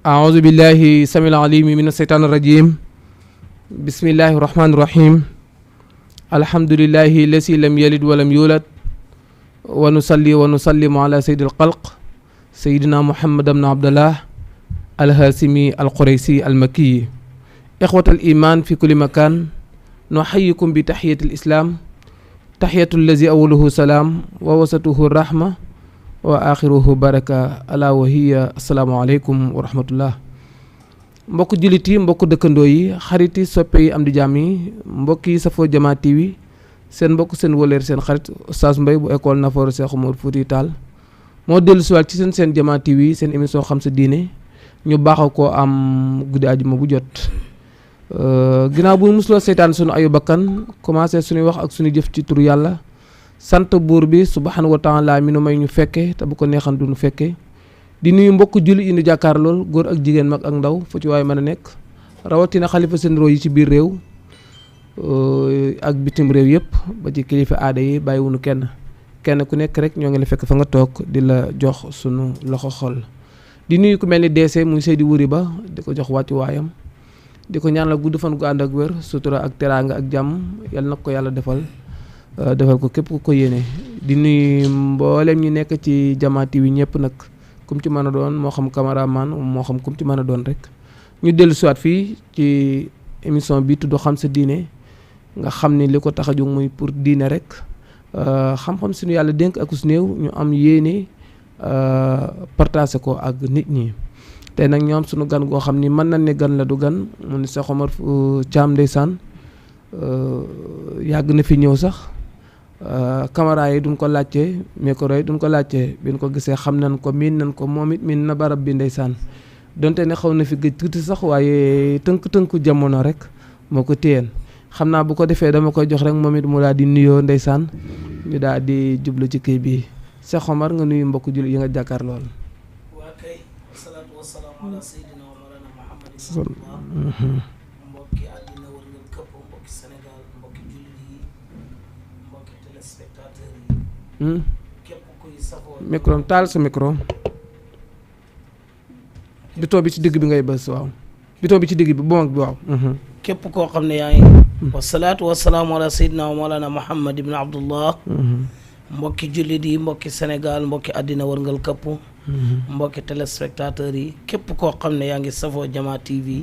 أعوذ بالله السميع العليم من الشيطان الرجيم بسم الله الرحمن الرحيم الحمد لله الذي لم يلد ولم يولد ونصلي ونسلم على سيد الخلق سيدنا محمد بن عبد الله الهاشمي القريشي المكي إخوة الإيمان في كل مكان نحييكم بتحية الإسلام تحية الذي أوله سلام ووسطه الرحمة وآخره بركة ألا وهي السلام عليكم ورحمة الله mbokk jullit yi mbokk dëkkandoo yi xarit yi soppe yi am di jàmm yi mbokk yi safoo Jama TV seen mbokk seen wóleer seen xarit Oustaz Mbaye bu école Nafoore Cheikh Oumar Fouti Tall moo dellu siwaat ci seen Jama TV seen émission xam sa diine ñu baaxaw koo am guddi àjjuma bu jot ginnaaw bu musuloo seytaan sunu ayu bakkan commencé suñuy wax ak suñu jëf ci turu yàlla sant buur bi subhanahu wa taala mi nu may ñu fekke te bu ko neexan du ñu fekke di nuyu mbokk julli yi ñu jàkkaar lool góor ak jigéen mag ak ndaw fu ci waaye mën a nekk rawatina xalifa seen roo yi ci biir réew ak bitim réew yëpp ba ci kilifa aada yi bàyyiwunu kenn ku nekk rek ñoo ngi la fekk fa nga toog di la jox sunu loxo xol di nuyu ku mel ni DC muy Seydi Wuri Ba di ko jox wàccu waayam di ko ñaanal gudd fan gu ànd ak wér sutura ak teraanga ak jàmm yal na ko yàlla defal ko képp ku ko yéene di nuyu mboolem ñi nekk ci Jama TV ñëpp nag kum ci mën a doon moo xam cameraman moo xam kum ci mën a doon rek ñu dellu siwaat fii ci émission bi tudd xam sa diine nga xam ni li ko tax a jóg muy pour diine rek xam-xam suñu yàlla dénk ak su néew ñu am yéene partagé ko ak nit ñi tey nag ñoom suñu gan goo xam ni mën nañ ne gan la du gan mu ni Cheikh Oumar Thiam ndeysaan yàgg na fi ñëw sax caméra yi duñ ko laajte micro yi duñ ko laajte bi ñu ko gisee xam nañ ko miin nañ ko moom it miin na barab bi ndeysaan donte ne xaw na fi gëj tuuti sax waaye tënk jamono rek moo ko téyeen xam naa bu ko defee dama koy jox rek moom it mu daal di nuyoo ndeysaan ñu daal di jublu ci kii bi Cheikh Oumar nga nuyu mbokk jullit yi nga jàkkaar lool. waa kay wasalaatu wasalaamu ala sayyidina wa mawlana Muhammad mbokki àddina war ngeen këpp mbokki Sénégal mbokki jullit yi mbokki téléspectateurs yi képp kuy safoo micro taal sa micro bitoo bi ci digg bi ngay bës waaw bitoo bi ci digg bi bu mag bi waaw képp koo xam ne yaa ngi wasalaatu wasalaamu ala sayyidina wa mawlana Muhammad ibn Abdullah mbokki jullit yi mbokki Sénégal mbokki àddina wërngal këpp mbokki téléspectateurs yi képp koo xam ne yaa ngi safoo Jama TV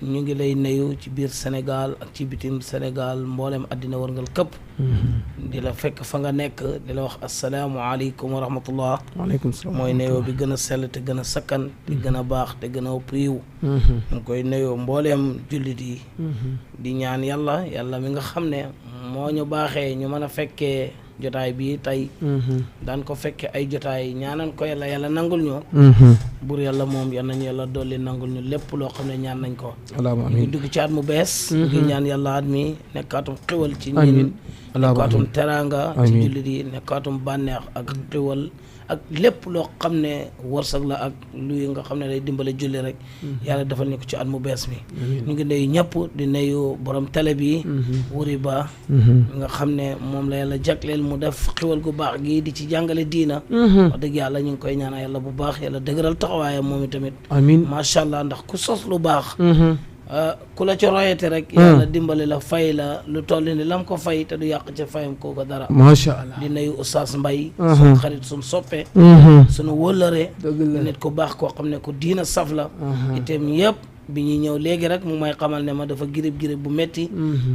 ñu ngi lay nuyu ci biir Sénégal ak ci bitim Sénégal mboolem àddina wërngal këpp di la fekk fa nga nekk di la wax asalaamualeykum wa rahmatullah. waaleykum salaam mooy nuyoo bi gën a sell te gën a sakkan te gën a baax te gën a priiw ñu ngi koy nuyoo mbooleem jullit yi di ñaan yàlla mi nga xam ne moo ñu baaxee ñu mën a fekkee jotaay bi tey daan ko fekke ay jotaay ñaanan ko yàlla nangul ñu bur yàlla moom yal nañu yàlla dolli nangul ñu lépp loo xam ne ñaan nañ ko ñu ngi dugg ci at mu bees ngi ñaan yàlla at mi nekkaatum xiwal ci ñin nekkaatum teraanga ci jullit yi nekkaatum bànneex ak xiwal ak lépp loo xam ne wërsëg la ak luy nga xam ne day dimbale julli rek yàlla defal ñu ko ci at mu bees mi ñu ngi nuyu ñëpp di nuyu borom télé bi Wuri Ba nga xam ne moom la yàlla jagleel mu def xiwal gu baax gi di ci jàngale diina wax dëgg yàlla ñu ngi koy ñaanal yàlla bu baax yàlla dëgëral taxawaayam moom itamit amiin macha allah ndax ku sos lu baax ku la ci royete rek yàlla dimbali la fay la lu toll ni lam ko fay te du yàq ca fayam kooku dara macha allah di nuyu Oustaz Mbaye suñu xarit suñu soppe suñu wóllëre nit ku baax koo xam ne ku diina saf la itam yëpp bi ñuy ñëw léegi rek mu may xamal ne ma dafa girib bu metti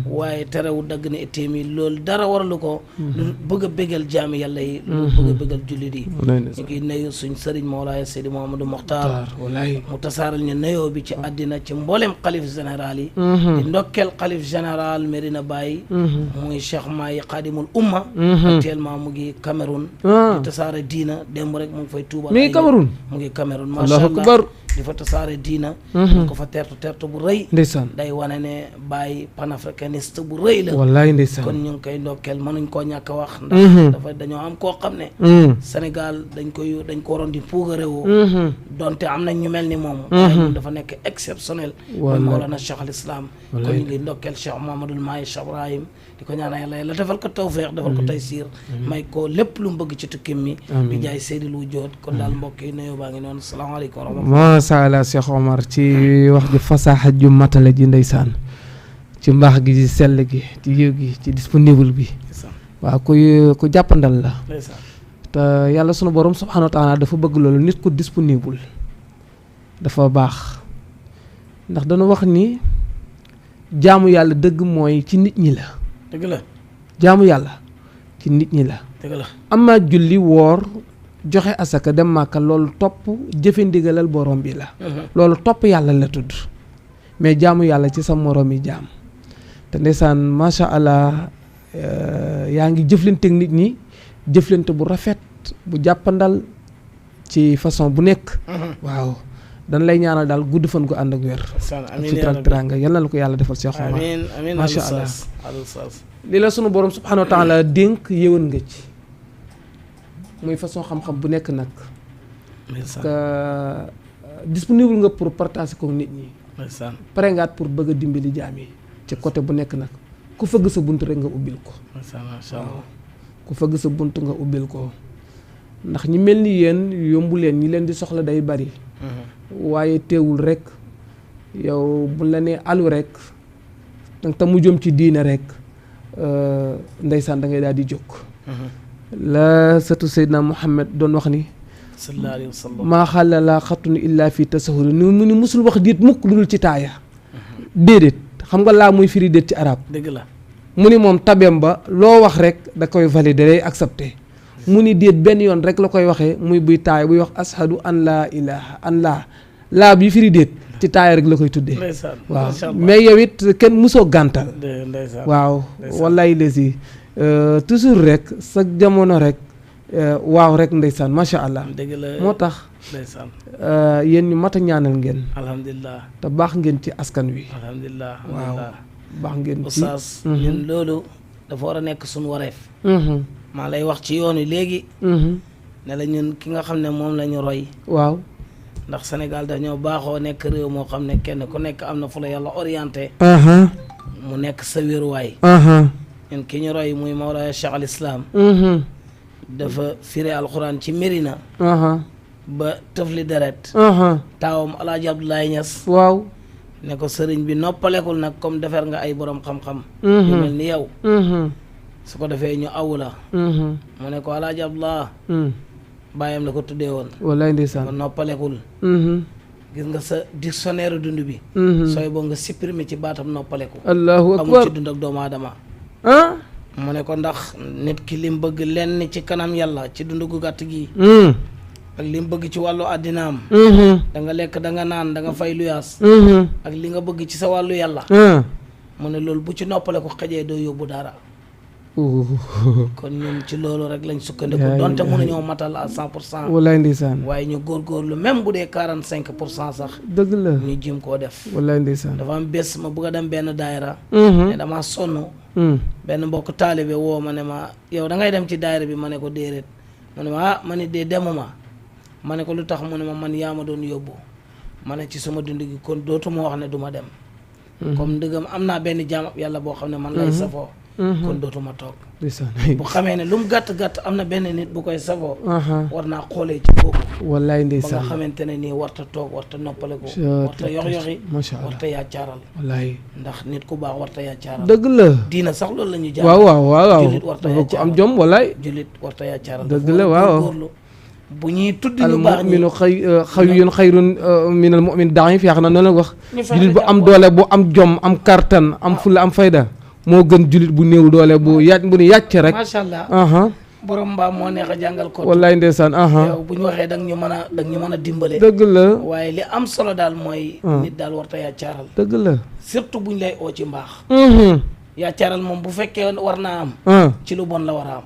waaye terewu dagg ne itam yi loolu dara waralu ko lu bëgg a bégal jaami yàlla yi lu bëgg a bégal jullit yi ñu ngi nuyu suñ sëriñ Mawlaaya Seydi Mouhamadou Mokhtar mu tasaaral ñu nuyoo bi ci àddina ci mboolem xalif général yi di ndokkeel xalif général Medina Baye muy Cheikh Mahi Khadimul Umma actuellement mu ngi Cameroun di tasaare diina démb rek mu ngi fay tuubal mu ngi Cameroun macha allah di fa tasaare diina ko fa tertu bu rëy ndeysaan day wane ne Baye panafricaniste bu rëy la wallaay ndeysaan kon ñu ngi koy ndokkeel mënuñ koo ñàkk a wax ndax dafa dañoo am koo xam ne Sénégal dañ ko waroon di puugarewoo donte am nañ ñu mel ni moom waaye moom dafa nekk exceptionnel mooy Mawlana Cheikh al Islam kon ñu ngi ndokkeel Cheikh Mouhamadoul Mahi Cheikh Ibrahim di ko ñaanal yàlla defal ko tawfeex defal ko taysiir may ko lépp lu mu bëgg ci tukkim mi di jaay Seydil Wujood kon daal mbokk yi nuyoo baa ngi noonu salaamaaleykum wa rahmatulah macha allah Cheikh Omar ci wax ji fasaaxa ju matale ji ndeysaan ci mbaax gi ci sell gi ci yiw gi ci disponible bi waaw ku jàppandal la te yàlla sunu borom subhanahu wa taala dafa bëgg loolu nit ku disponible dafa baax ndax dana wax ni jaamu yàlla dëgg mooy ci nit ñi la dëgg la jaamu yàlla ci nit ñi la dëgg la amma julli woor joxe asaka dem màkka loolu topp jëfe ndigalal borom bi la loolu topp yàlla la tudd mais jaamu yàlla ci sa morom yi jaam te ndeysaan macha allah yaa ngi jëflanteeg nit ñi jëflante bu rafet bu jàppandal ci façon bu nekk waaw dañ lay ñaanal daal gudd fan gu ànd ak wér ak sutura ak teraanga yal na la ko yàlla defal Cheikh Omar amiin macha allah li la sunu borom subhanahu wa taala dénk yëwan nga ci muy façon xam-xam bu nekk nag que disponible nga pour partager ko nit ñi pare ngaat pour bëgg a dimbali jaam yi ci côté bu nekk nag ku fëgg sa bunt rek nga ubbil ko waaw ku fëgg sa bunt nga ubbil ko ndax ñi mel ni yéen yombu leen ñi leen di soxla day bari waaye teewul rek yow bu la nee alu rek te mu jëm ci diine rek ndeysaan da ngay daal di jóg la sëtu Seydina Muhammad doon wax ni sallallahu alayhi wa sallam maa xalla laa xattun illaa fi tasahuri ni mu ni musul wax diit mukk lu dul ci taaya déedéet xam nga laa muy firi déet ci arab dëgg la mu ni moom tabeem ba loo wax rek da koy valider day accepter mu ni déet benn yoon rek la koy waxee muy buy taaya buy wax ashadu an laa ilaha an laa bi firi déet ci taaya rek la koy tuddee waaw mais yow it kenn musoo gàntal waaw wallaay lesi toujours rek sa jamono rek waaw rek ndeysaan macha allah dëgg la moo tax ndeysaan yéen ñu mat a ñaanal ngeen alhamdulilah te baax ngeen ci askan wi alhamdulilah waaw baax ngeen ci oustaz ñun loolu dafa war a nekk suñu wareef maa lay wax ci yoon wi léegi ne la ñun ki nga xam ne moom la ñu roy waaw ndax Sénégal dañoo baaxoo nekk réew moo xam ne kenn ku nekk am na fu la yàlla orienté mu nekk sa wéruwaay ñun ki ñu roy muy Mawlaaya Cheikh al Islam dafa firi alxuraan ci Mérina ba tëfli deret taawam Alaaji Abdoulaye Niass waaw ne ko sëriñ bi noppalekul nag comme defar nga ay borom xam-xam yu mel ni yow su ko defee ñu awu la mu ne ko Alaaji Abdoulaye bàyyam la ko tuddee woon wallaay ndeysaan ko noppalekul gis nga sa dictionnaire dund bi sooy boo nga supprimer ci baatam noppaleku allahu akbar amul ci dund ak doomu aadama mu ne ko ndax nit ki lim bëgg lenn ci kanam yàlla ci dund gu gàtt gi ak lim bëgg ci wàllu àddinaam da nga lekk da nga naan da nga fay luyaas ak li nga bëgg ci sa wàllu yàlla mu ne loolu bu ci noppale ko xëjee doo yóbbu dara kon ñun ci loolu rek lañ sukkandiku donte mënuñoo matal à 100% wallaay ndeysaan waaye ñu góorgóorlu même bu dee 45% sax dëgg la ñu jim koo def wallaay ndeysaan dafa am bés ma bëgg a dem benn daayira ne dama sonn benn mbokk taalibe woo ma ne ma yow da ngay dem ci daayira bi ma ne ko déedéet mu ne ma ma ne dee demuma ma ne ko lu tax mu ne ma man yaa ma doon yóbbu ma ne ci sama dund gi kon dootuma wax ne du ma dem comme ndëgam am naa benn jaam yàlla boo xam ne man lay safoo kon dootuma toog bu xamee ne lu mu gàtt-gàtt am na benn nit bu koy safoo war naa xoolee ci boobu wallaay ba ndeysaan nga xamante ne nii warta toog warta noppale ko warta yox-yoxi warta yaacaaral wallaay ndax nit ku baax warta yaacaaral dëgg la diina sax loolu la ñu jaar waaw jullit warta dafa ko yaacaaral am jom wallaay jullit warta yaacaaral dëgg la waaw góorlu bu ñuy tudd al ñu baax ñi mu'minu xayyun xayrun min al mu'min da'if yaakaar naa noonu la wax ñu fexe jullit bu am doole bu am jom am kartan am fulla am fayda moo gën jullit bu néew doole bu bu ni yàcc rek macha allah borom mbaam moo neex a jàngal ko wallaay ndeysaan yow bu ñu waxee dang ñu mën a dimbale dëgg la waaye li am solo daal mooy nit daal warta yaacaaral dëgg la surtout buñ lay oo ci mbaax yaacaaral moom bu fekkee war naa am ci lu bon la war a am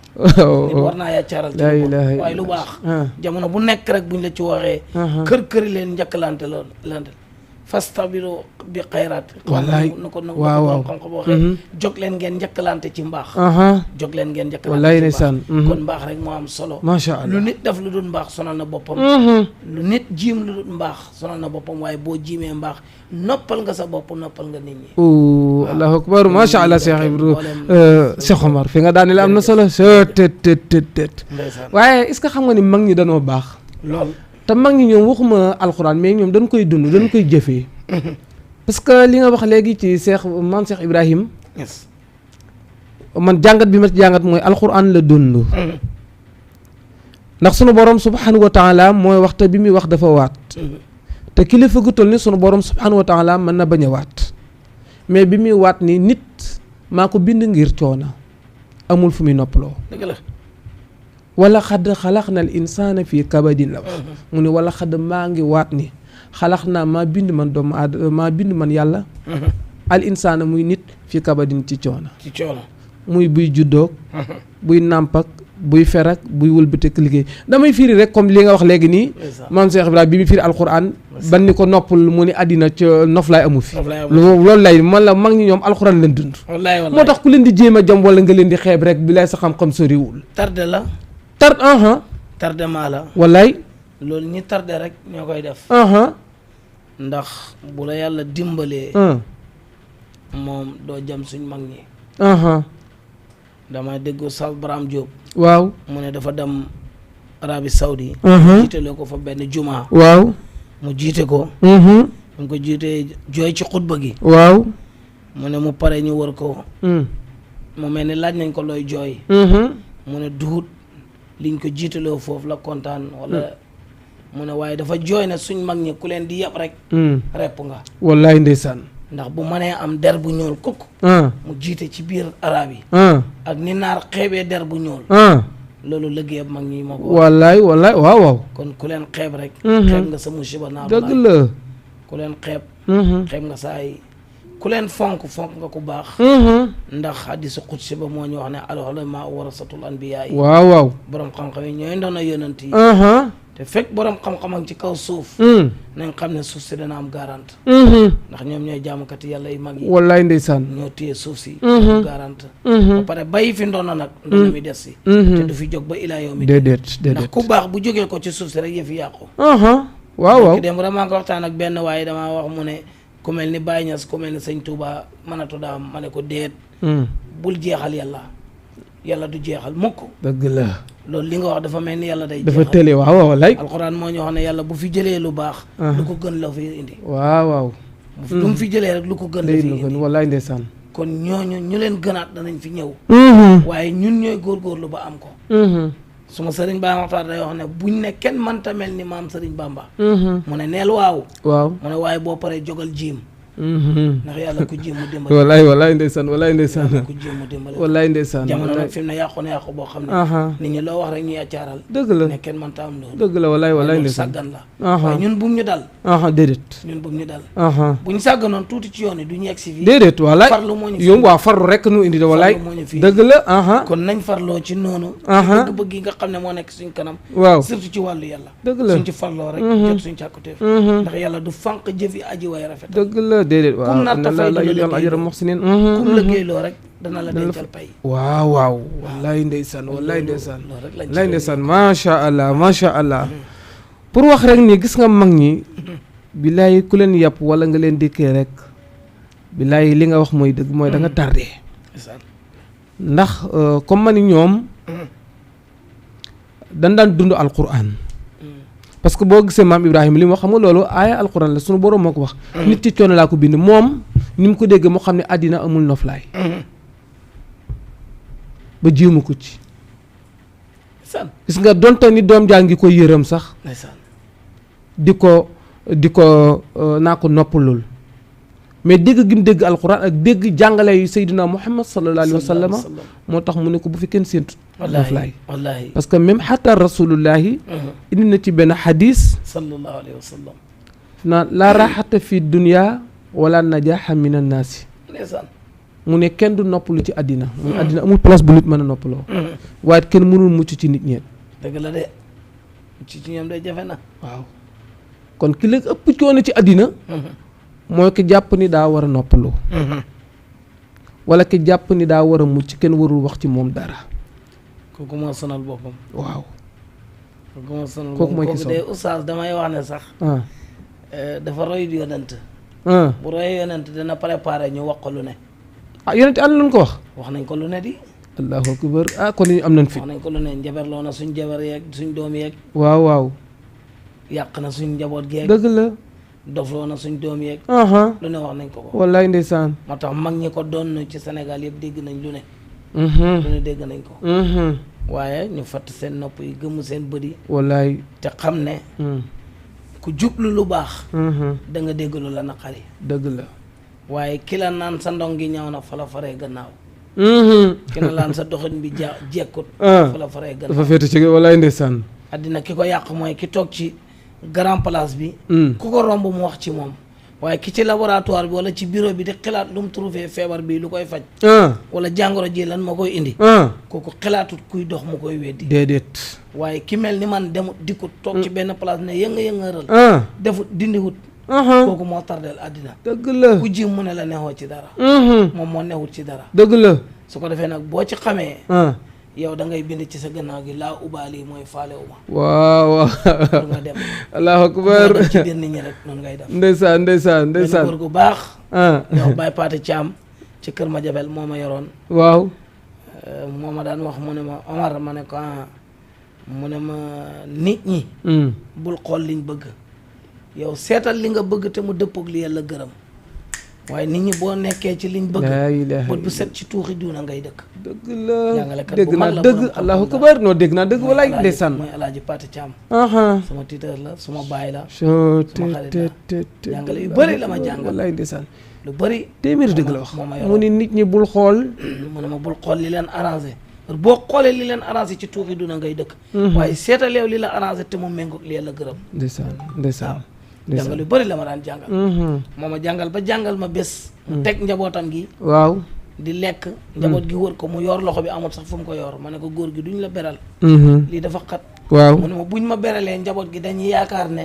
nit war naa yaacaaral ci lu bon waaye lu baax jamono bu nekk rek buñ la ci waxee kër-këri leen njëkkalante lante fastabilu bi xayraat wallaay na ko waaw xam-xam waxee jóg leen ngeen njëkkalante ci mbaax jóg leen ngeen njëkkalante wallaay ci mbaax ndeysaan kon mbaax rek moo am solo macha allah lu nit def lu dul mbaax sonal na boppam lu nit jiim lu dul mbaax sonal na boppam waaye boo jiimee mbaax noppal nga sa bopp noppal nga nit ñi allahu akbar macha allah Cheikh Ibra Cheikh Omar fi nga daane la am na solo tet ndeysaan waaye est-ce que xam nga ni mag ñi danoo baax lool te mag ñi ñoom waxuma alxuraan mais ñoom dañ koy dund dañ koy jëfee parce que li nga wax léegi ci maam Cheikh Ibrahim yes man jàngat bi ma ci jàngat mooy alxuraan la dund ndax sunu borom subhanahu wa taala mooy waxta bi muy wax dafa waat te kilifa gu toll ni sunu borom subhanahu wa taala mën na bañ a waat mais bi muy waat ni nit maa ko bind ngir coono amul fu muy noppaloo dëgg la wala xadd xalax na al insaana fii kabadin la wax mu ne wala xadd maa ngi waat ni xalax naa maa bind man doomu aadama maa bind man yàlla al insaana muy nit fii kabadin ci coono ci coono muy buy juddoog buy nàmpak buy ferak buy wëlbateek liggéey damay firi rek comme li nga wax léegi nii maam Cheikh Ibrahima bi mu firi alxuraan ban ni ko noppal mu ni àddina ca noflaay amu fi loolu lay man la mag ñi ñoom alxuraan leen dund moo tax ku leen di jéem a jam wala nga leen di xeeb rek bi lay sa xam-xam soriwul tarde la tardement la wallaay loolu ñi tarde rek ñoo koy def ndax bu la yàlla dimbalee moom doo jam suñ mag ñi damay dégg Sal Braham Diop waaw mu ne dafa dem Arabie Saoudi jiitale ko fa benn jumaa waaw mu jiite ko mu ko jiitee jooy ci xutba gi waaw mu ne mu pare ñu wër ko mu mel ni laaj nañ ko looy jooy mu ne duhut liñ ko jiitaloo foofu la kontaan wala mu ne waaye dafa jooy ne suñ mag ñi ku leen di yab rek repp nga wallaay ndeysaan ndax bu mënee am der bu ñuul kukk mu jiite ci biir arab yi ak ni naar xeebee der bu ñuul loolu liggéey mag ñi moo ko wallaay waaw kon ku leen xeeb rek xeeb nga sa musiba naar dëgg la ku leen xeeb xeeb nga saay ku leen fonk nga ku baax ndax hadiisu qudsi ba moo ñu wax ne al ulamaa warasatul anbiyaa yi waaw borom xam-xam yi ñooy ndono yonent yi te fekk borom xam-xam ak ci kaw suuf nañ xam ne suuf si dana am garante ndax ñoom ñooy jaamukati yàlla yu mag yi wallaay ndeysaan ñoo téye suuf si garante ba pare bàyyi fi ndono nag ndono mi des si te du fi jóg ba ilaa yow mi déedéet ndax ku baax bu jógee ko ci suuf si rek yëf yàqu waaw dem vraiment nga waxtaan ak benn waaye damaa wax mu ne ku mel ni Baye Niass ku mel ni sëñ Touba mënatu daam ma ne ko déet bul jeexal yàlla du jeexal mukk dëgg la loolu li nga wax dafa mel ni yàlla day dafa tële waaw lay alxuraan moo ñu wax ne yàlla bu fi jëlee lu baax lu ko gën la fi indi waaw lu mu fi jëlee rek lu ko gën la fi indi wallaay ndeysaan kon ñooñu ñu leen gënaat danañ fi ñëw waaye ñun ñooy góorgóorlu ba am ko suma sëriñ Ba Maxtaar day wax ne buñ ne kenn mënta mel ni maam sëriñ Bamba mu ne neel waaw mu ne waaye boo paree jógal jiim ndax yàlla ku jéem mu dimbali wallaay ndeysaan ku jéem mu dimbali wallaay ndeysaan jamono nag fi mu ne yàqu na yàqu boo xam ne nit ñi loo wax rek ñuy accaaral dëgg la ne kenn mënta am loolu dëgg la wallaay ndeysaan sàggan la waaye ñun bum ñu dal déedéet ñun bum ñu dal bu ñu sàgganoon tuuti ci yoon yi du ñu egg si fii déedéet wallaay farlu moo ñu fi yow waaw farlu rek nu indi de wallaay dëgg la kon nañ farloo ci noonu bëgg-bëgg yi nga xam ne moo nekk suñ kanam waaw surtout ci wàllu yàlla dëgg la suñ ci farloo rek jot suñ càkkuteef ndax yàlla du fànq jëfi aji way rafet dëgg la déedéet waaw la yàlla ajra muhsinin kum liggéeyloo rek dana la dencal pay waaw wallaay ndeysaan wallaay ndeysaan macha allah pour wax rek ni gis nga mag ñi billaay ku leen yàpp wala nga leen dikkee rek billaay li nga wax mooy dëgg mooy da nga tardé ndax comme man ñoom dañ daan dund alquran parce que boo gisee maam Ibrahima li mu wax xam nga loolu aaya alquran la sunu borom moo ko wax nit ci coono laa ko bind moom ni mu ko déggee moo xam ne àddina amul noflaay ba jéemu ko ci gis nga donte ni doom jaa ngi koy yërëm sax di ko naa ko noppalul mais dégg gi mu dégg alquran ak dégg jàngale yu Seydina Muhammad sallallahu alayhi wa sallam moo tax mu ne ko bu fi kenn séentu noflaay parce que même xataa rasulullahi indi na ci benn xadis sallallahu alayhi wa sallam naan laa raaxata fi dunya wala najaaxa min annaasi mu ne kenn du noppalu ci àddina mu àddina amul place bu nit mën a noppaloo waaye kenn mënul mucc ci nit ñeent dëgg la de ci ñoom day jafe na waaw kon ki la ëpp coono ci àddina mooy ki jàpp ni daa war a noppaloo wala ki jàpp ni daa war a mucc kenn warul wax ci moom dara kooku moo sonal boppam waaw kooku moo sonal kooku mooy ki kooku de oustaz damay wax ne sax dafa roy yonent bu roy yonent dina préparé ñu wax ko lu ne yonent àll lañ ko wax nañ ko lu ne di allahu akbar kon ñu am nañ fi wax nañ ko lu ne njaberloo na suñ jabar yeeg suñ doom yeeg waaw yàq na suñ njaboot geeg dëgg la dofloo na suñ doom yeeg lu ne wax nañ ko ko wallaay ndeysaan moo tax mag ñi ko doon ci Sénégal yëpp dégg nañ lu ne lu ne dégg nañ ko waaye ñu fatt seen nopp yi gëmu seen bët yi wallaay te xam ne ku jublu lu baax da nga dégg lu la naqari dëgg la waaye ki la naan sa ndong gi ñëw na fa la faree gannaaw ki la laan sa doxin bi jekkut fa la faree gannaaw dafa féete ci wallaay ndeysaan addina ki ko yàq mooy ki toog ci grand place bi ku ko romb mu wax ci moom waaye ki ci laboratoire bi wala ci bureau bi di xalaat lu mu trouvé feebar bi lu koy faj wala jàngoro ji lan moo koy indi kooku xalaatut kuy dox mu koy weddi déedéet waaye ki mel ni man demut dikkut toog ci benn place ne yënga-yëngëral defut dindiwut kooku moo tardeel àddina dëgg la ku ji mu ne la nexoo ci dara moom moo newut ci dara dëgg la su ko defee nag boo ci xamee yow da ngay bind ci sa gannaaw gi laa ubaali mooy faalewu ma waaw pour nga dem allahu akbar dem ci biir nit ñi rek noonu ngay def ndeysaan ndeysaan ndeysaan góor gu baax ñoo Baye Paate Caam ci kër ma jabel moo ma yoroon waaw moo ma daan wax mu ne ma Omar ma ne ko mu ne ma nit ñi bul xool liñ bëgg yow seetal li nga bëgg te mu dëppoog li yàlla gërëm waaye nit ñi boo nekkee ci liñ bëgg bët bu set ci tuuxi duuna ngay dëkk dëgg la dégg naa dëgg allahu akbar noo dégg naa dëgg walaay ndeysaan mooy alaaji Paate Caam sama tuteur la suma baay la jàngale yu bëri la ma jàngal walaay ndeysaan lu bëri téeméeri dëgg la wax mu ni nit ñi bul xool mu ne ma bul xool li leen arrangé boo xoolee li leen arrangé ci tuuxi duuna ngay dëkk waaye seetaleew li la arrangé te mu méngoog li yàlla gërëm ndeysaan ndeysaan jàngal yu bëri la ma daan jàngal moo ma jàngal ba jàngal ma bés mu teg njabootam gi waaw di lekk njaboot gi wër ko mu yor loxo bi amul sax fu mu ko yor ma ne ko góor gi duñ la beral lii dafa xat waaw mu ne ma buñ ma beralee njaboot gi dañuy yaakaar ne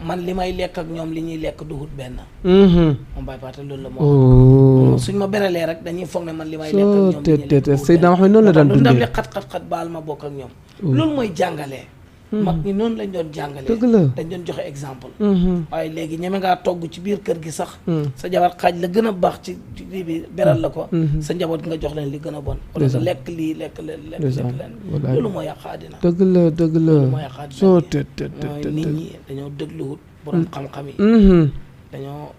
man li may lekk ak ñoom li ñuy lekk duhut benn moom Baye Paate loolu la moo suñ ma beralee rek dañuy foog ne man li may lekk ak ñoom li ñuy lekk Seydina Muhammad noonu la daan dundee lu ndam li xat-xat baal ma bokk ak ñoom loolu mooy jàngalee mag ñi noonu lañ doon jàngalee dëgg la dañ doon joxe exemple waaye léegi ñeme ngaa togg ci biir kër gi sax sa jabar xaaj la gën a baax ci lii bi beral la ko sa njaboot nga jox leen li gën a bon wala nga lekk lii lekk leen loolu moo yàq àddina dëgg la dëgg la loolu moo yàq àddina soo mooy nit ñi dañoo dégluwut borom xam-xam yi dañoo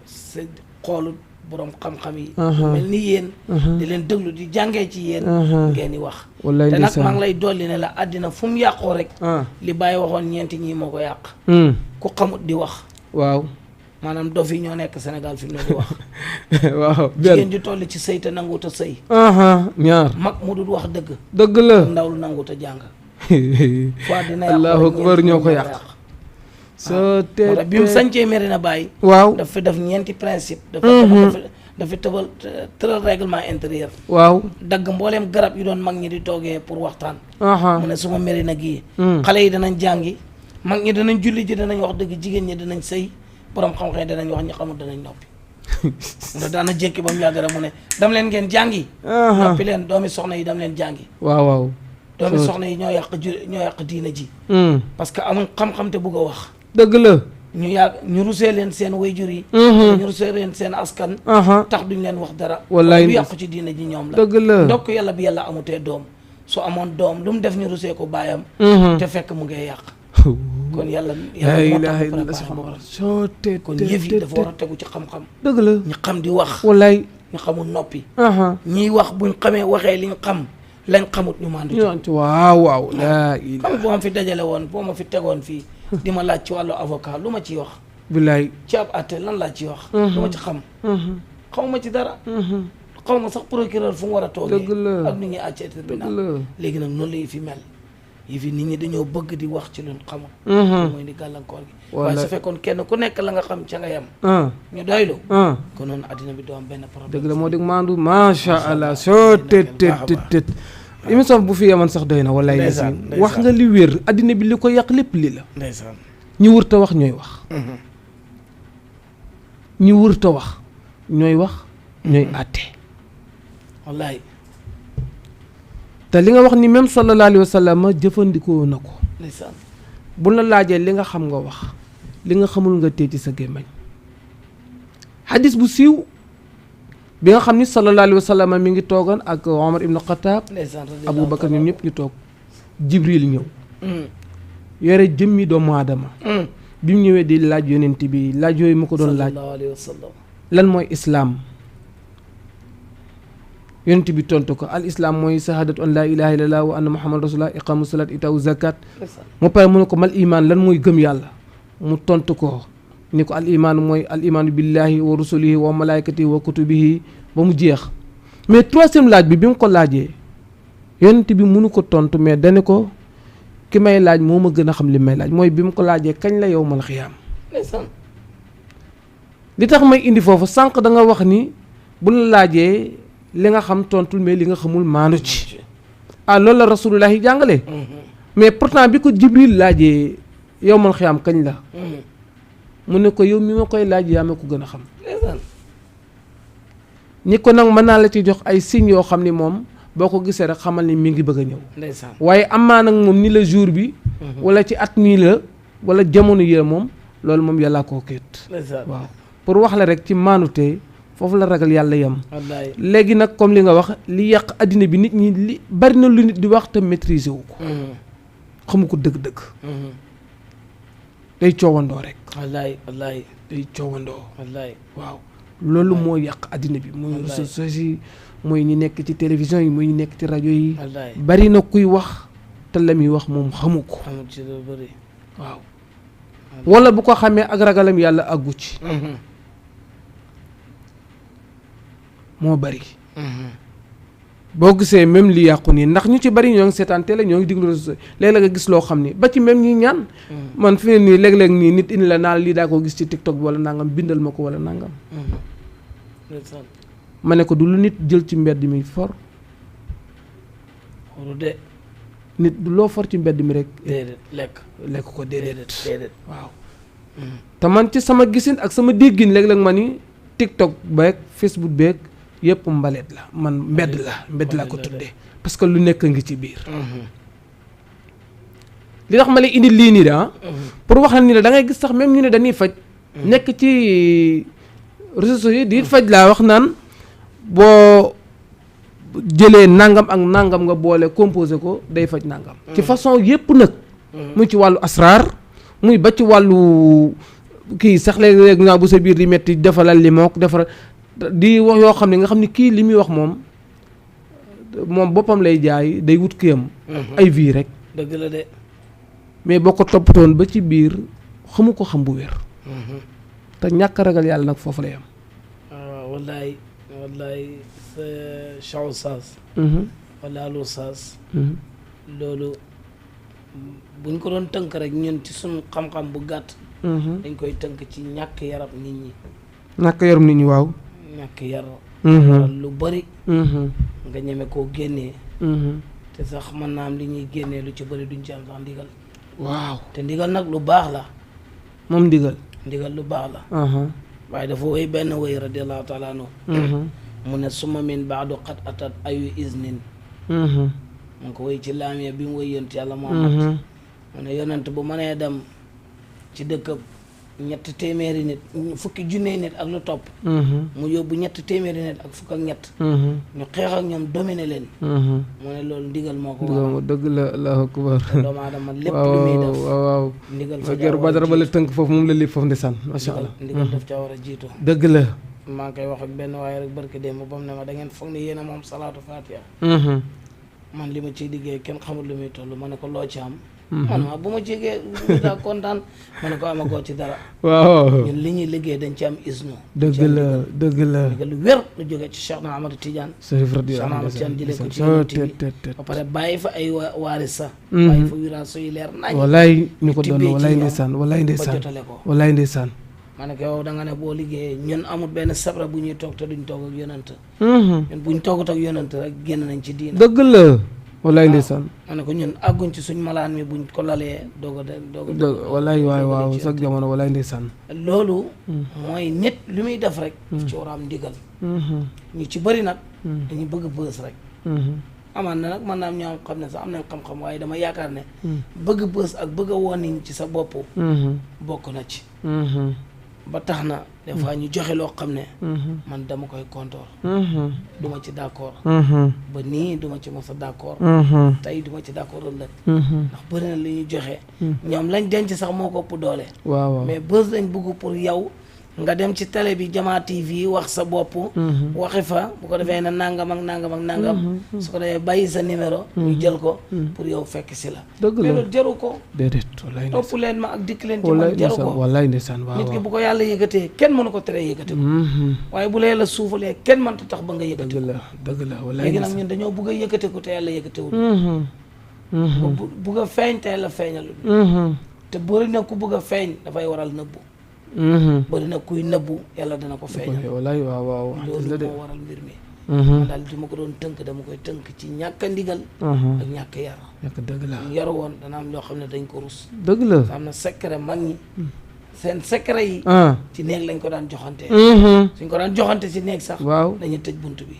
xoolut borom xam-xam yi mel ni yéen di leen déglu di jàngee ci yéen ngeen di wax te nag maa ngi lay dolli ne la àddina fu mu yàqoo rek li Baye waxoon ñeenti ñii moo ko yàq ku xamut di wax waaw maanaam dof yi ñoo nekk Sénégal fi mu ne di wax waaw jigéen di toll ci sëy te nanguut a sëy ñaar mag mu dul wax dëgg dëgg la ndaw lu nanguut a jàng fois dina allahu akbar ñoo ko yàq soo te bi mu sancee Medina Baye waaw dafa def ñeenti principe dafa tëral règlement intérieur waaw dagg mbooleem garab yi doon mag ñi di toogee pour waxtaan mu ne suma Medina gii xale yi danañ jàngi mag ñi danañ julli ji danañ wax dëgg jigéen ñi danañ sëy borom xam-xam yi danañ wax ñi xamul danañ noppi ndax daana jékki ba mu yàgg rek mu ne dam leen ngeen jàngi noppi leen doomi soxna yi dam leen jàngi waaw doomi soxna yi ñoo yàq diina ji parce que amuñ xam-xam te bugg a wax dëgg la ñu rusee leen seen wayjur yi ñu rusee leen seen askan tax duñ leen wax dara wallaay bu yàqu ci diina ji ñoom la dëgg la ndokk yàlla bi yàlla amutee doom su amoon doom lu mu def ñu rusee ko baayam te fekk mu ngay yàq kon yàlla moo tax kon yëf yi dafa war a tegu ci xam-xam dëgg la ñu xam di wax wallaay ñu xamul noppi ñiy wax buñ xamee waxee liñ xam lañ xamut ñu mandu ci waaw xam boo ma fi dajale woon boo ma fi tegoon fii di ma laaj ci wàllu avocat lu ma ciy wax bilaay ci ab àtte lan laa ciy wax lu ma ci xam xaw ma ci dara xaw ma sax procureur fu mu war a toogee ak nit ñi àcce tribunal léegi nag noonu la yi fi mel yi fi nit ñi dañoo bëgg di wax ci luñ xamul mooy di gàllankoor gi waaye su fekkoon kenn ku nekk la nga xam ca nga yem ñu doylu kon noonu addina bi doo am benn problème dëgg la moo dig maandu macha allah soo tët émission bu fi yemoon sax doy na wallaay ndeysaan wax nga li wér addina bi li ko yàq lépp li la ndeysaan ñi wërta wax ñooy wax ñi wërta wax ñooy wax ñooy àtte wallaay te li nga wax ni même sallallahu alayhi wa sallam jëfandikoo na ko ndeysaan bu la laajee li nga xam nga wax li nga xamul nga téye ci sa gémmañ xadis bu siiw bi nga xam ni sallallahu alayhi wa sallam mi ngi toogoon ak Omar ibn Khattab Aboubacar ñoom ñëpp ñu toog Jibril ñëw yore jëmmi doomu aadama bi mu ñëwee di laaj yonent bi laaj yooyu mu ko doon laaj sallallahu alayhi wa sallam. lan mooy islaam yonent bi tontu ko al islaam mooy shahadatu an laa ilaha illallah wa anna muhammad rasulullah iqamu salat itaw zakat mu pare mu ne ko mal iman lan mooy gëm yàlla mu tontu ko ni ko al iman mooy al imaanu billahi wa rusulihi wa malaikatihi wa kutubihi ba mu jeex mais troisième laaj bi mu ko laajee yonent bi mënu ko tontu mais dane ko ki may laaj moo ma gën a xam li may laaj mooy bi mu ko laajee kañ la yawmal xiyaam li tax may indi foofu sànq da nga wax ni bu la laajee li nga xam tontul mais li nga xamul maanu ci loolu la rasulullahi jàngale mais pourtant bi ko jibril laajee yawmal xiyaam kañ la mu ne ko yow mi ma koy laaj yaa ma ko gën a xam ñi ko nag mën naa la ci jox ay signes yoo xam ni moom boo ko gisee rek xamal ni mi ngi bëgg a ñëw waaye amaa nag moom ni la jour bi wala ci at mii la wala jamono yi moom loolu moom yàllaa koo kéet waaw pour wax la rek ci maanute foofu la ragal yàlla yem léegi nag comme li nga wax li yàq addina bi nit ñi li bari na lu nit di wax te maîtriser wu ko xamu ko dëgg-dëgg day coowandoo rek wallaay day coowandoo waaw loolu moo yàq addina bi muy réseaux sociaux yi mooy ñi nekk ci télévision yi mooy ñi nekk ci rajo yi bari na kuy wax te la muy wax moom xamu ko waaw wala bu ko xamee ak ragalam yàlla àggu ci moo bari boo gisee même li yàqu nii ndax ñu ci bari ñoo ngi seetaan télé ñoo ngi diglu réseaux léeg-léeg nga gis loo xam ni ba ci même ñi ñaan man fi ne nii léeg-léeg nii nit indi la naan lii daa ko gis ci TikTok bi wala nangam bindal ma ko wala nangam ma ne ko du lu nit jël ci mbedd mi for nit du loo for ci mbedd mi rek lekk ko déedéet waaw te man ci sama gisin ak sama déggin léeg-léeg ma ni TikTok beeg Facebook beeg yëpp mbalit la man mbedd laa ko tuddee parce que lu nekk ngi ci biir li tax ma lay indi lii nii da pour wax la ni la da ngay gis sax même ñu ne dañuy faj nekk ci réseaux sociaux yi di faj laa wax naan boo jëlee nangam ak nangam nga boole composé ko day faj nangam ci façon yëpp nag muy ci wàllu asraar muy ba ci wàllu kii sax léeg-léeg naa bu sa biir di metti defalal li mook defal di wax yoo xam ne nga xam ne kii li muy wax moom boppam lay jaay day wut kiyam ay vie rek dëgg la de mais boo ko toppatoon ba ci biir xamu ko xam bu wér te ñàkk ragal yàlla nag foofu lay am wallaay sa chaw saas wala alu saas loolu buñ ko doon tënk rek ñun ci suñu xam-xam bu gàtt dañ koy tënk ci ñàkk yaram nit ñi waaw ñàkk yar lu bari nga ñeme koo génnee te sax mën naa am li ñuy génnee lu ci bari duñ ci am sax ndigal waaw te ndigal nag lu baax la moom ndigal lu baax la waaye dafa wéy benn wéy radiallahu taala anhu mu ne suma min baadu qad atat ayu isnin mu ngi ko wéy ci laamiya bi mu wéy yonent yàlla Muhammad mu ne yonent bu mënee dem ci dëkk 300 nit fukki junne nit ak lu topp mu yóbbu 300 nit ak fukk ak ñett ñu xeex ak ñoom dominer leen mu ne loolu ndigal moo ko waral dëgg la allahu akbar doomu aadama lépp lu muy def waaw ndigal fa ger badara ba la tënk foofu moom la lépp foofu ndeysaan masha Allah ndigal daf caa war a jiitu dëgg la maa ngi koy wax ak benn waaye rek barke démb ba mu ne ma da ngeen foog ne yéen a moom salaatu fatiha man li ma ciy liggéey kenn xamul lu muy toll ma ne ko loo ci am man ma bu ma jegee daa kontaan ma ne ko amagoo ci dara waaw ñun li ñuy liggéey dañ ci am isnu dëgg la lu wér lu jógee ci Cheikh na Amadou Tidiane Chérif Cheikh na Amadou Tidiane jëlee ko ci yonent bi ba pare bàyyi fa ay waaris sa bàyyi fa wiraaso yi leer nañ walaay ñu ko doon walaay ndeysaan ba jotale ko walaay ndeysaan ma ne ko yow da nga ne boo liggéeyee ñun amul benn sabra bu ñuy toog te duñ toog ak yonent ñun buñ toogut ak yonent rek génn nañ ci diina dëgg la walaay ndeysaan ma ne ko ñun àgguñ ci suñ malaan mi buñ ko lalee doog a walaay waaw sax jamono walaay ndeysaan loolu mooy nit lu muy def rek ci war a am ndigal ñu ci bëri nag dañuy bëgg bës rek amaan na nag mën naa am ñoo xam ne sax am nañ xam-xam waaye dama yaakaar ne bëgg bës ak bëgg a woon niñ ci sa bopp bokk na ci ba tax na des fois ñu joxe loo xam ne man dama koy contour duma ci d'accord ba nii duma ci mos a d'accord tey duma ci d'accord ëllëg ndax bëri na li ñu joxe ñoom lañ denc sax moo ko ëpp doole waaw mais bës lañ bëgg pour yow nga dem ci télé bi Jamaa TV wax sa bopp waxi fa bu ko defee na nangam ak nangam ak nangam su ko defee bàyyi sa numéro ñu jël ko pour yow fekk si la mais loolu jaru ko déedéet wallaay topp leen ma ak dikk leen ci man jaru ko wallaay ndeysaan waaw nit ki bu ko yàlla yëkkatee kenn mënu ko teree yëkkati ko waaye bu la yàlla suufalee kenn mënta tax ba nga yëkkati ko dëgg la wallaay léegi nag ñun dañoo bugg a yëkkati ko te yàlla yëkkatiwul bugg a feeñ te yàlla feeñalul te bëri na ku bugg a feeñ dafay waral nëbbu bëri na kuy nëbbu yàlla dana ko feeñal wallaay waaw loolu moo waral mbir mi man daal di ma ko doon tënk dama koy tënk ci ñàkk a ndigal ak ñàkk yar dëgg la ñu yaru woon dana am loo xam ne dañ ko rus dëgg la am na secret mag ñi seen secret yi ci néeg lañ ko daan joxante suñ ko daan joxante ci néeg sax waaw dañuy tëj bunt bi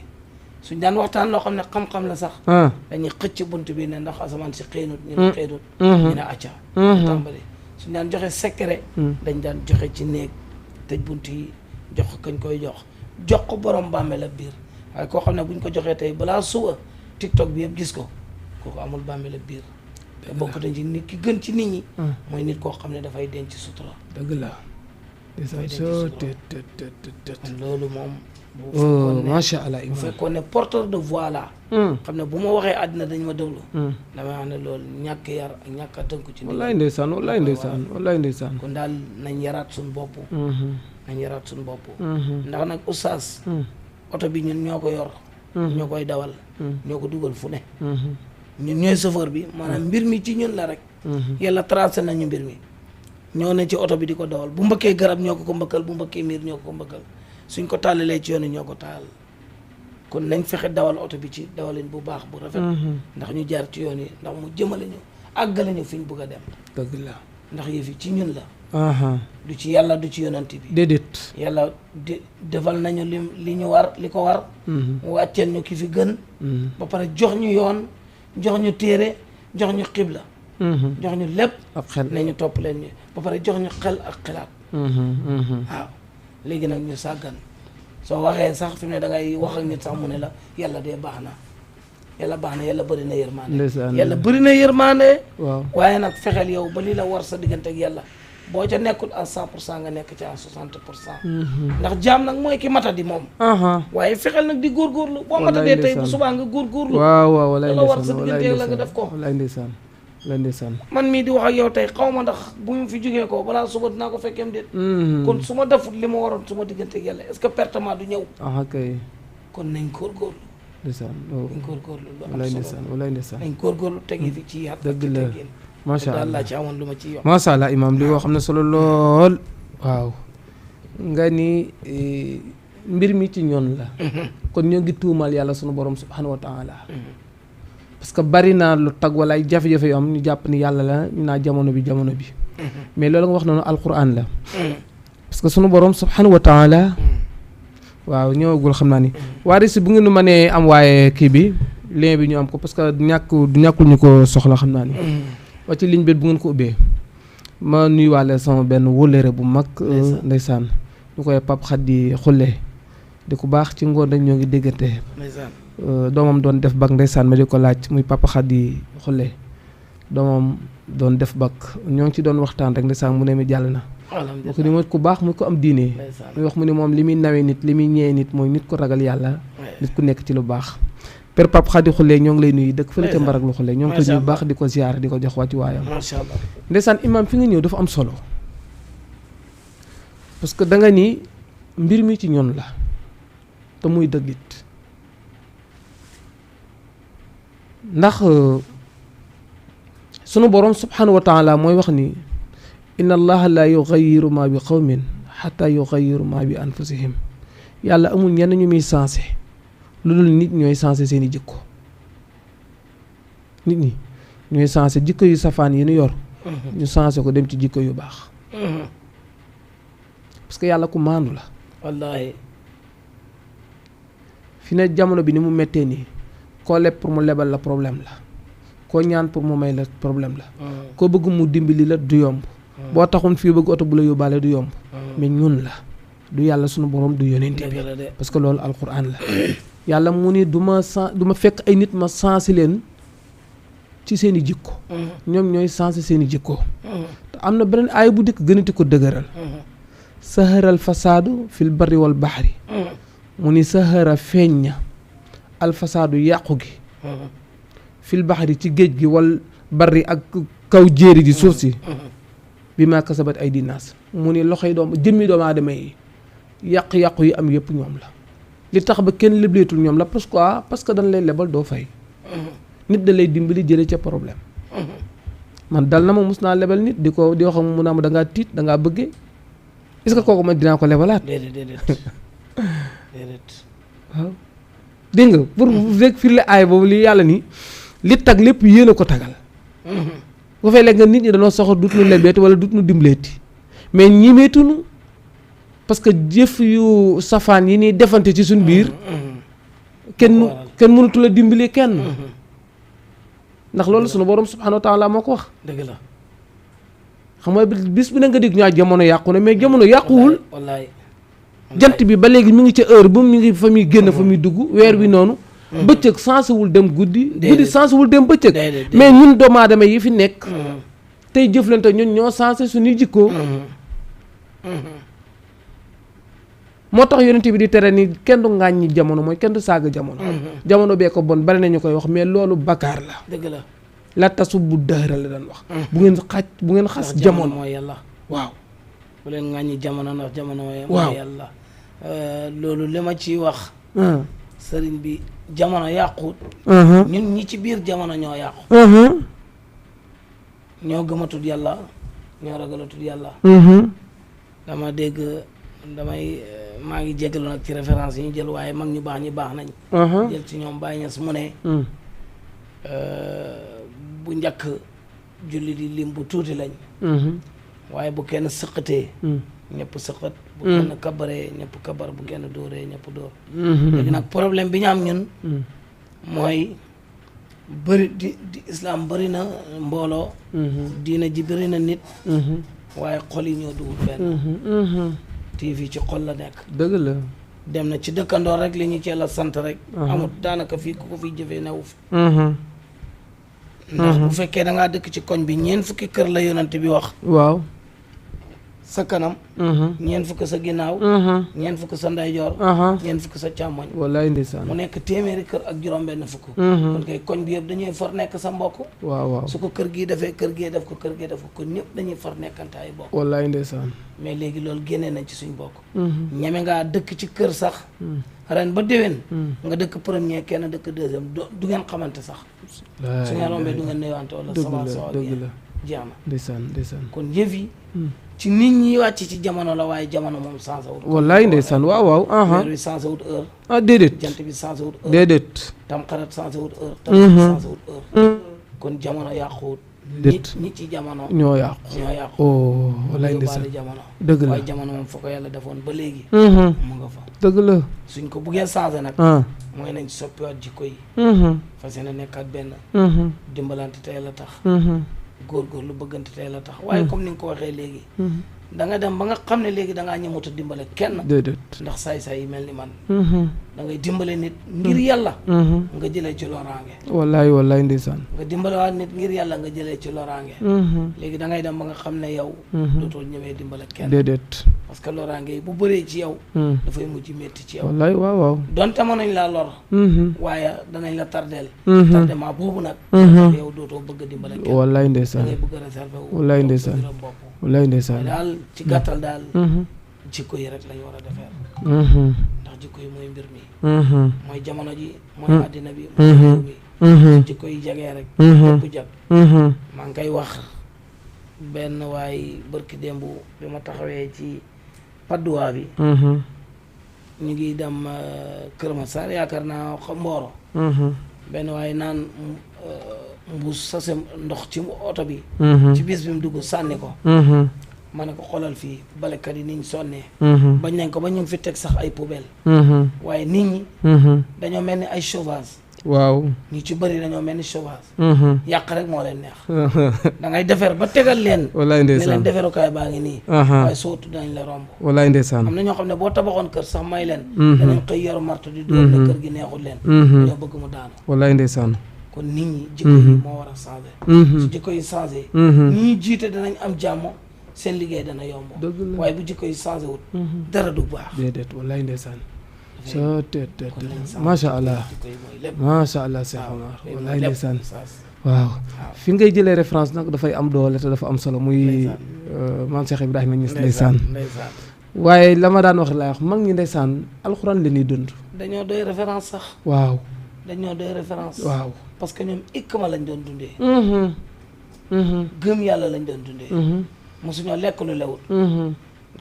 suñ daan waxtaan loo xam ne xam-xam la sax dañuy xëcc bunt bi ne ndax asamaan si xëynut ñu ne xëynut ñu ne acca tàmbali suñ daan joxe secret dañ daan joxe ci néeg tëj bunt yi jox ko kañ koy jox ko borom bàmmeel ak biir waaye koo xam ne buñ ko joxee tey balaa suba TikTok bi yëpp gis ko kooku amul bàmmeel ak biir te bokk dañ ci nit ki gën ci nit ñi mooy nit koo xam ne dafay denc sutura dëgg la loolu moom macha allah bu fekkoon ne porteur de voix la xam ne bu ma waxee àddina dañ ma déglu damay wax ne loolu ñàkk yar ak ñàkk a tënku ci wallaay ndeysaan wallaay ndeysaan kon daal nañ yaraat suñu bopp ndax nag oustaz oto bi ñun ñoo ko yor ñoo koy dawal ñoo ko dugal fu ne ñun ñooy chauffeur bi maanaam mbir mi ci ñun la rek yàlla tracé nañu mbir mi ñoo ne ci oto bi di ko dawal bu mbëkkee garab ñoo ko mbëkkal bu mbëkkee miir ñoo ko mbëkkal suñ ko tàllalee ci yoon ñoo ko taal kon nañ fexe dawal oto bi ci dawalin bu baax bu rafet ndax ñu jaar ci yoon yi ndax mu jëmale ñu àggale ñu fi ñu bëgg a dem dëgg la ndax yëf yi ci ñun la du ci yàlla du ci yonanti bi déedéet yàlla defal nañu li ñu war li ko war mu wàcceel ñu ki fi gën ba pare jox ñu yoon jox ñu téere jox ñu xibla jox ñu lépp ak xel ne ñu topp leen ñu ba pare jox ñu xel ak xelaat waaw léegi nag ñu sàggan soo waxee sax fi mu ne da ngay wax ak nit sax mu ne la yàlla dee baax na yàlla bëri na yërmaande yàlla bëri na yërmaande waaw waaye nag fexeel yow ba li la war sa diggante ak yàlla boo ca nekkul à 100% nga nekk ci à 60%. ndax jaam nag mooy ki matadi moom. waaye fexeel nag di góorgóorlu. boo matadee tey bu subaa nga góorgóorlu. waaw walaay la war sa diggante la nga def ko. walaay ndeysaan walaay ndeysaan. man mii di wax ak yow tey xaw ma ndax bu ñu fi jógee ko balaa suba dinaa ko fekkeem déet. kon su ma defut li ma waroon su ma diggante ak yàlla est-ce que pertement du ñëw. kay. kon nañ góorgóorlu. ndeysaan nañ góorgóorlu lu am walaay solo ndeysaan walaay ndeysaan. nañ góorgóorlu tegi fi ci yar. dëgg la macha allah daal laa ci amoon lu ma ciy yokk. macha allah imaam li wax xam ne solo lool. waaw nga ni mbir mi ci ñoon la. kon ñoo ngi tuumal yàlla sunu borom subhanahu wa taala. parce que bari naa lu tag wala ay jafe-jafe yoo am ñu jàpp ni yàlla la ñu naa jamono bi. mais loolu nga wax noonu alquran la. parce que sunu borom subhanahu wa taala. waaw ñëwagul xam naa ni. waaye si bu ngeen mënee am waaye kii bi lien bi ñu am ko parce que du ñàkkul ñu ko soxla xam naa ni. waa ci ligne bi bu ngeen ko ubbee ma nuyuwaale sama benn wóllëre bu mag. ndeysaan ñu koy Pape Khady Khoule di ku baax ci ngoon rek ñoo ngi déggante. doomam doon def bac ndeysaan ma di ko laaj muy Pape Khady Khoule doomam doon def bac ñoo ngi ci doon waxtaan rek ndeysaan mu ne mi jàll na. alhamdulilah mu ni mooy ku baax mu ko am diine. muy wax mu ni moom li muy nawee nit li muy ñëwee nit mooy nit ko ragal yàlla. nit ku nekk ci lu baax. Père Pape Khady Khoule ñoo ngi lay nuyu dëkk fële ca Mbarak lu Khoule ñoo ngi ko nuyu baax di ko ziar di ko jox wàccu waayam. macha allah ndeysaan imaam fi nga ñëw dafa am solo parce que da nga ni mbir mi ci ñoon la te muy dëggit ndax sunu borom subhanahu wa taala mooy wax ni inna allaha la yughayyiru ma bi qawmin hatta yughayyiru ma bi anfusihim yàlla amul ñenn ñu muy sensé lu dul nit ñooy sensé seen i jikko nit ñi ñooy sensé jikko yu safaan yi ñu yor ñu sensé ko dem ci jikko yu baax parce que yàlla ku maandu la wallaahi fi ne jamono bi ni mu méttee nii koo leb pour mu lebal la problème la koo ñaan pour mu may la problème la koo bëgg mu dimbali la du yomb boo taxoon fii bëgg oto bu la yóbbaale du yomb mais ñun la du yàlla sunu borom du yonente bi parce que loolu alquran la yàlla mu ni du ma fekk ay nit ma sensé leen ci seen i jikko ñoom ñooy sensé seen i jikko te am na beneen aay bu dikk gënati ko dëgëral saharal fasaadu fil barri wal baxri mu ni sahara feeñ na alfasaadu yàqu gi fil baxri ci géej gi wal barri ak kaw jéeri ji suuf si bi maa kasabat ay dinaas mu ni loxoy jëmmi doomu aadama yi yàq-yàqu yi am yëpp ñoom la li tax ba kenn lebleetul ñoom la pourquoi parce que dañ lay lebal doo fay nit da lay dimbali jële ca problème man dal na ma mus naa lebal nit di wax ak mu naa ma da ngaa tiit da ngaa bëggee est-ce que kooku man dinaa ko lebalaat déedéet waaw dégg nga pour rek fir le aay boobu li yàlla ni li tag lépp yéen a ko tagal bu fay lekk nga nit ñi dañoo soxor dut nu lebeeti wala dut nu dimbaleeti mais ñimeetunu parce que jëf yu safaan yi ni defante ci suñ biir kenn mënatu la dimbali kenn ndax loolu sunu borom subhanahu wa taala moo ko wax dëgg la xam nga bis bu ne nga dégg ñaa jamono yàqu na mais jamono yàquwul wallaay jant bi ba léegi mi ngi ca heure ba mi ngi fa muy génn fa muy dugg weer wi noonu bëccëg sansewul dem guddi sansewul dem bëccëg mais ñun doomu aadama yi fi nekk tey jëflante ñun ñoo sansé suñuy jikkoo moo tax yonent bi di tere ni kenn du ŋàññi jamono mooy kenn du saaga jamono jamono bee ko bon bari nañu koy wax mais loolu bakkaar la dëgg la la tasu bu dëhëra la daan wax bu ngeen xas jamono mooy yàlla waaw bu leen ŋàññi jamono ndax jamono mooy waaw yàlla loolu li ma ciy wax sëriñ bi jamono yàquut ñun ñi ci biir jamono ñoo yàqu ñoo gëmatul yàlla ñoo ragalatul yàlla dama dégg maa ngi jégalu nag ci référence yi ñu jël waaye mag ñu baax ñi baax nañ jël ci ñoom Baay Ñas mu ne bu njëkk julli di lim bu tuuti lañ waaye bu kenn sëqatee ñëpp sëqat bu kenn kabaree ñëpp kabar bu kenn dóoree ñëpp dóor léegi nag problème bi ñu am ñun mooy bëri di islam bëri na mbooloo diina ji bëri na nit waaye xol yi ñoo dugul benn TV ci xol la nekk dëgg la dem na ci dëkkandoor rek li ñu ci la sant rek amul daanaka fii ku ko fiy jëfee newu fi ndax bu fekkee da ngaa dëkk ci koñ bi ñeent fukki kër la yonent bi wax waaw sa kanam ñeent fukk sa ginnaaw ñeent fukk sa ndeyjoor ñeent fukk sa càmmoñ wallaay ndeysaan mu nekk téeméeri kër ak juróom benn fukk kon kay koñ bi yëpp dañuy far nekk sa mbokk waaw su ko kër gii defee kër gee def ko kër gee def ko kon ñëpp dañuy far nekkante ay bokk wallaay ndeysaan mais léegi loolu génnee nañ ci suñ bokk ñeme ngaa dëkk ci kër sax ren ba déwén nga dëkk premier kenn dëkk deuxième du ngeen xamante sax su ngeen rombee du ngeen nuyuwante wala sama sawa jeex na ndeysaan kon yëf yi ci nit ñi wàcc ci jamono la waaye jamono moom changé wut wallaay ndeysaan waaw weer bi changé wut heure déedéet jant bi changé wut heure déedéet tam xarat changé wut heure tam changé wut heure kon jamono yàquwut nit ci jamono ñoo yàqu oh wallaay ndeysaan jamono dëgg la waaye jamono moom foo ko yàlla defoon ba léegi mu nga fa dëgg la suñ ko buggee changé nag mooy nañ soppiwaat jikko yi fas yéene nekkaat benn dimbalante tey la tax góor lu bëggante tey la tax waaye comme ni nga ko waxee léegi da nga dem ba nga xam ne léegi da ngaa ñëmut a dimbale kenn déedéet ndax saay-saay yi mel ni man da ngay dimbale nit ngir yàlla nga jëlee ci loraange wallaay ndeysaan nga dimbale waat nit ngir yàlla nga jëlee ci loraange léegi da ngay dem ba nga xam ne yow dootoo ñëwee dimbale kenn déedéet parce que loraange yi bu bëree ci yow dafay mujj métti ci yow wallaay waaw donte mën nañ laa lor waaye danañ la tardeel tardement boobu nag yow dootoo bëgg a dimbale kenn wallaay ndeysaan da ngay bëgg a réservé wu wallaay ndeysaan bopp wallaay ndeysaan daal ci gàttal daal jikko yi rek lañu war a defeer ndax jikko yi mooy mbir mi mooy jamono ji mooy àddina bi mooy réew mi jikko yi jagee rek lépp jag maa ngi koy wax benn waay bërki démb bi ma taxawee ci padduwaa bi ñu ngi dem Kër Masar yaakaar naa Mboro benn waay naan mbuus sase ndox ci oto bi ci bis bi mu dugg sànni ko ma ne ko xoolal fii balekat yi niñ sonnee bañ nañ ko ba ñu ngi fi teg sax ay poubelle waaye nit ñi dañoo mel ni ay sauvage waaw. ñu ci bëri dañoo mel ni sauvage. yàq rek moo leen neex. da ngay defar ba tegal leen. wallaay ndeysaan ne leen defarukaay baa ngi nii. waaye sootu dañ la romb. wallaay ndeysaan. am na ñoo xam ne boo tabaxoon kër sax may leen. danañ xëy yor marto di doon ne kër gi neexul leen. ñoo bëgg mu daanu. wallaay ndeysaan. kon nit ñi jikko yi moo war a changé. su jikko yi changé. ñi jiite danañ am jàmm seen liggéey dana yomb. waaye bu jikko yi changé wut. dara du baax. déedéet wallaay ndeysaan. macha allah macha allah Cheikh Omar wallaay ndeysaan. waaw fi ngay jëlee référence nag dafay am doole te dafa am solo muy maam Cheikh Ibrahima Niass ndeysaan. waaye la ma daan wax laay wax mag ñi ndeysaan alxuraan la ñuy dund. dañoo doy référence sax. waaw. dañoo doy référence. waaw parce que ñoom ikma lañ doon dundee. gëm yàlla lañ doon dundee. mosuñoo lekk lu lewut.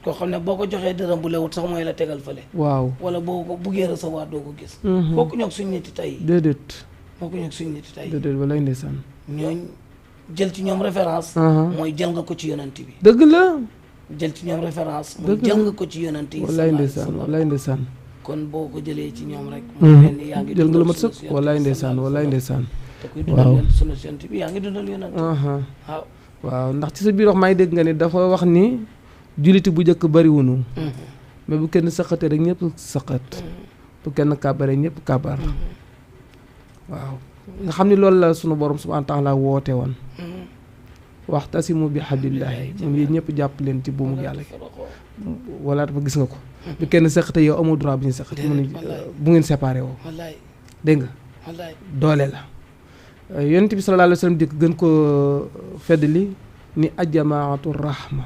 koo xam ne boo ko joxee dërëm bu lewut sax mooy la tegal fële. waaw wala boo ko buggee recevoir doo ko gis. bokku ñoog suñ niti tey. déedéet. bokku ñoog suñ niti tey. déedéet walaay ndeysaan. ñooñ jël ci ñoom référence. mooy jël nga ko ci yonent bi. dëgg la. jël ci ñoom référence. mooy jël nga ko ci yonent yi. walaay ndeysaan walaay ndeysaan. kon boo ko jëlee ci ñoom rek. mu mel ni yaa ngi jël nga lu mat sëkk walaay ndeysaan walaay ndeysaan. te kuy dundal sunu yonent bi yaa ngi dundal yonent. waaw. waaw ndax ci sa biir wax maa ngi dégg nga ni dafa wax ni juliti bu njëkk bariwunu mais bu kenn saqatee rek ñëpp saqat bu kenn kàbbaree ñëpp kàbbar waaw nga xam ni loolu la sunu borom subhaanahu wa taala woote woon waxtasimu bi hablillahi moom yéen ñëpp jàpp leen ci buumu yàlla wala dafa gis nga ko bu kenn saqatee yow amoo droit bu ñu saqatee mu ne bu ngeen séparé woo dégg nga doole la yonent bi sallallahu alayhi wa sallam dikk gën ko feddali ni ajamaatu rahma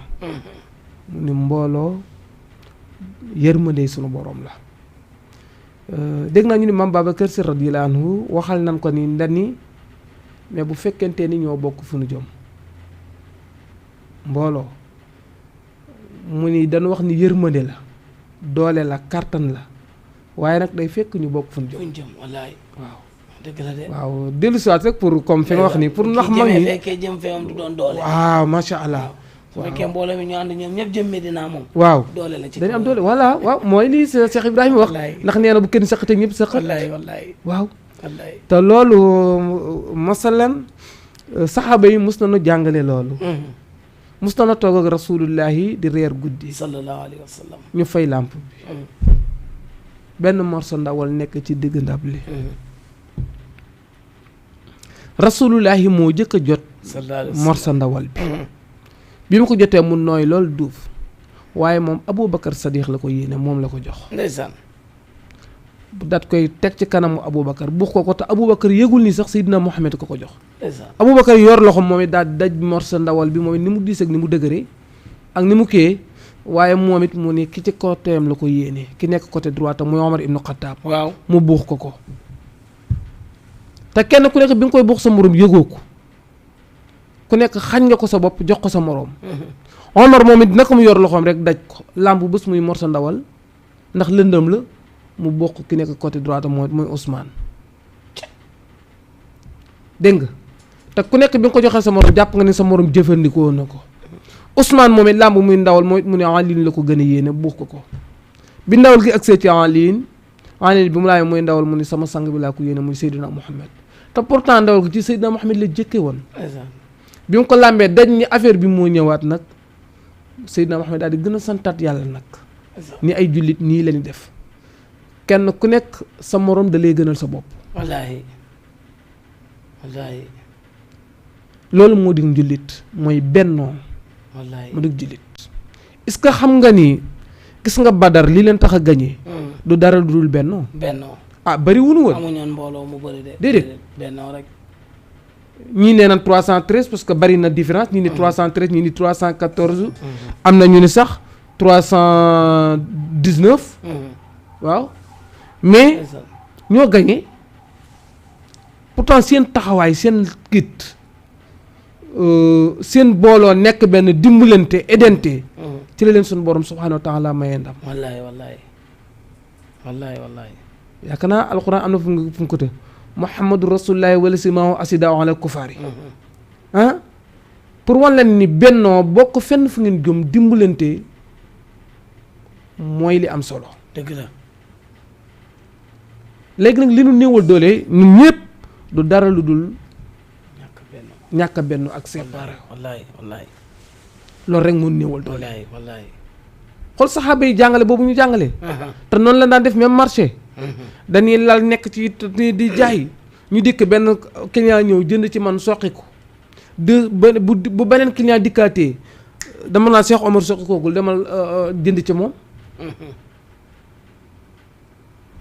mu ni mbooloo yërmande sunu borom la dégg naa ñu ni Mame Babacar Sy radiyallahu anhu waxal nan ko ni ndani mais bu fekkente ni ñoo bokk fu nu jëm mbooloo mu ni dañu wax ni yërmande la doole la kàttan la waaye nag day fekk ñu bokk fu nu jëm wallaay waaw dëgg la de waaw dellu si waat rek pour comme fi nga wax nii pour ndax mag ñi fekkee jëm feewam du doon doole. waaw macha allah. su fekkee mbooloo mi ñu ànd ñoom ñëpp jëm Medina moom. waaw doole la ci dañu am doole voilà waaw mooy lii Cheikh Ibrahima wax. ndax nee na bu kenn saqatee ñëpp saqat. wallaay waaw. wallaay te loolu masalan saxaaba yi mus nañu jàngale loolu. mus nañu toog ak rasulullahi di reer guddi. sallallahu alayhi wa sallam. ñu fay làmp bi. benn morso ndawal nekk ci digg ndab li. rasulullahi moo jëkk a jot morsa ndawal bi mu ko jotee mu nooy loolu duuf waaye moom Aboubacar Sadiq la ko yéene moom la ko jox ndeysaan dat koy teg ci kanamu Aboubacar buux ko te Aboubacar yëgul ni sax Seydina Mohamed ko jox ndeysaan Aboubacar yor loxo moom it daal daj morsa ndawal bi moom it ni mu diis ak ni mu dëgëree ak ni mu kee waaye moom it mu ne ki ci côté am la ko yéene ki nekk côté droite muy Omar ibnu Xattaab waaw mu buux ko te kenn ku nekk bi nga koy buux sa moroom yëgoo ko ku nekk xañ nga ko sa bopp jox ko sa moroom Omar moom it naka mu yor loxoom rek daj ko làmb bés muy morsa ndawal ndax lëndëm la mu bokk ki nekk côté droite mooy Ousmane dégg nga te ku nekk bi nga ko joxee sa moroom jàpp nga ni sa moroom jëfandikoo na ko Ousmane moom it làmb muy ndawal mooy mu ne Aliin la ko gën a yéene buux ko bi ndawal gi agsee ci Aliin bi mu laay muy ndawal mu ni sama sang bi laa ko yéene muy Seydina Muhammad te pourtant ndawal gi ci Seydina Muhammad la jëkke woon bi mu ko làmbee daj ni affaire bi moo ñëwaat nag Seydina Muhammad daal di gën a santaat yàlla nag ni ay jullit nii lañu def kenn ku nekk sa morom da lay gënal sa bopp wallaahi loolu moo di njullit mooy bennoo wallaahi mu dig jullit est-ce que xam nga ni gis nga Badar li leen tax a gañe du dara du dul bennoo bari wunu woon amuñoon mbooloo mu bari de déedéet bennoo rek ñii nee na 313 parce que bari na différence ñii ni 313 ñii ni 314 am na ñu ni sax 319 waaw mais ñoo gañe pourtant seen taxawaay seen kit seen booloo nekk benn dimbalante aidante ci la leen suñu borom subhaanahu wa taala mayee ndam wallaahi yaakaar naa alxuraan am na fu mu ko te muhammadu rasulullahi wala si maahu asidaa ala kufaari pour wan leen ni bennoo bokk fenn fu ngeen gëm dimbalante mooy li am solo dëgg la léegi nag li nu néewal doole ñun ñëpp du dara lu dul ñàkk a benn ak séparé wallaay loolu rek moo néewal doole wallaay xool saxaaba yi jàngale boobu ñu jàngale te noonu la daan def même marché dañuy lal nekk ci di jaay ñu dikk benn client ñëw jënd ci man soqi ko bu beneen client dikkaatee dama naa Cheikh Omar soqi koogul demal jënd ci moom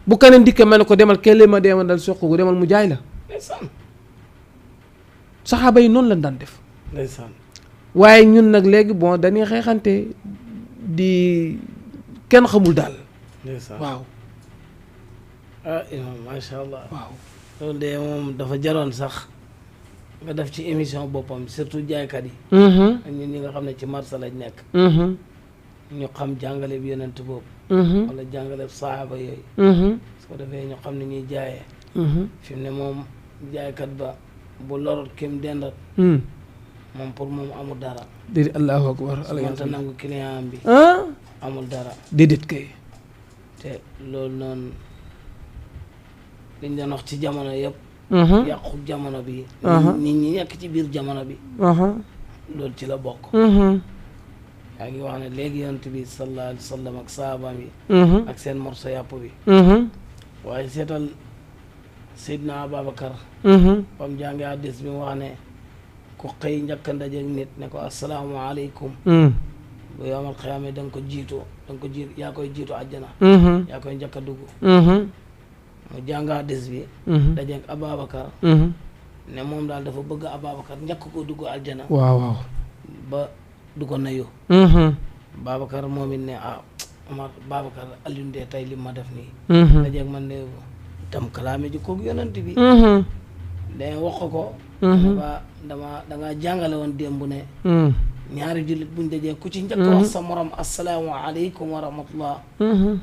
bu keneen dikkee ma ne ko demal kellee ma deema dal soqi ko demal mu jaay la saxaaba yi noonu lañ daan def waaye ñun nag léegi bon dañuy xeexante di kenn xamul daal waaw imam macha allah waaw loolu de moom dafa jaroon sax nga def ci émission boppam surtout jaaykat yi ak ñun ñi nga xam ne ci marché lañ nekk ñu xam jàngale bi yonent boobu wala jàngale saxaaba yooyu su ko defee ñu xam ne ñuy jaayee fi mu ne moom jaaykat ba bu lorot kim dendat moom pour moom amul dara déedéet allahu akbar manta nangu client am bi amul dara déedéet kay te loolu noonu liñ doon wax ci jamono yëpp yàqu jamono bi nit ñi nekk ci biir jamono bi loolu ci la bokk yaa ngi wax ne léegi yonent bi sallallahu alayhi wa sallam ak saabaam yi ak seen morso yàpp bi waaye seetal Seydina Ababacar bam jàngi hadiis bi mu wax ne ku xëy njëkk a ndajeek nit ne ko asalaamaaleykum bu yawmal xiyaama da nga ko jiitu yaa koy jiitu àjjana yaa koy njëkk a dugg mu jàng hadiis bi dajeek Ababacar ne moom daal dafa bëgg Ababacar njëkk ko dugg àjjana waaw ba du ko nayu Babacar moom it ne Omar Babacar Alioune de tey li ma def nii dajeek man ne tam kalaame ji koog yonent bi dañ wax ko dangaa jàngale woon démb ne ñaari jullit buñ dajee ku ci njëkk wax sa morom assalaamu aleykum wa rahmatullah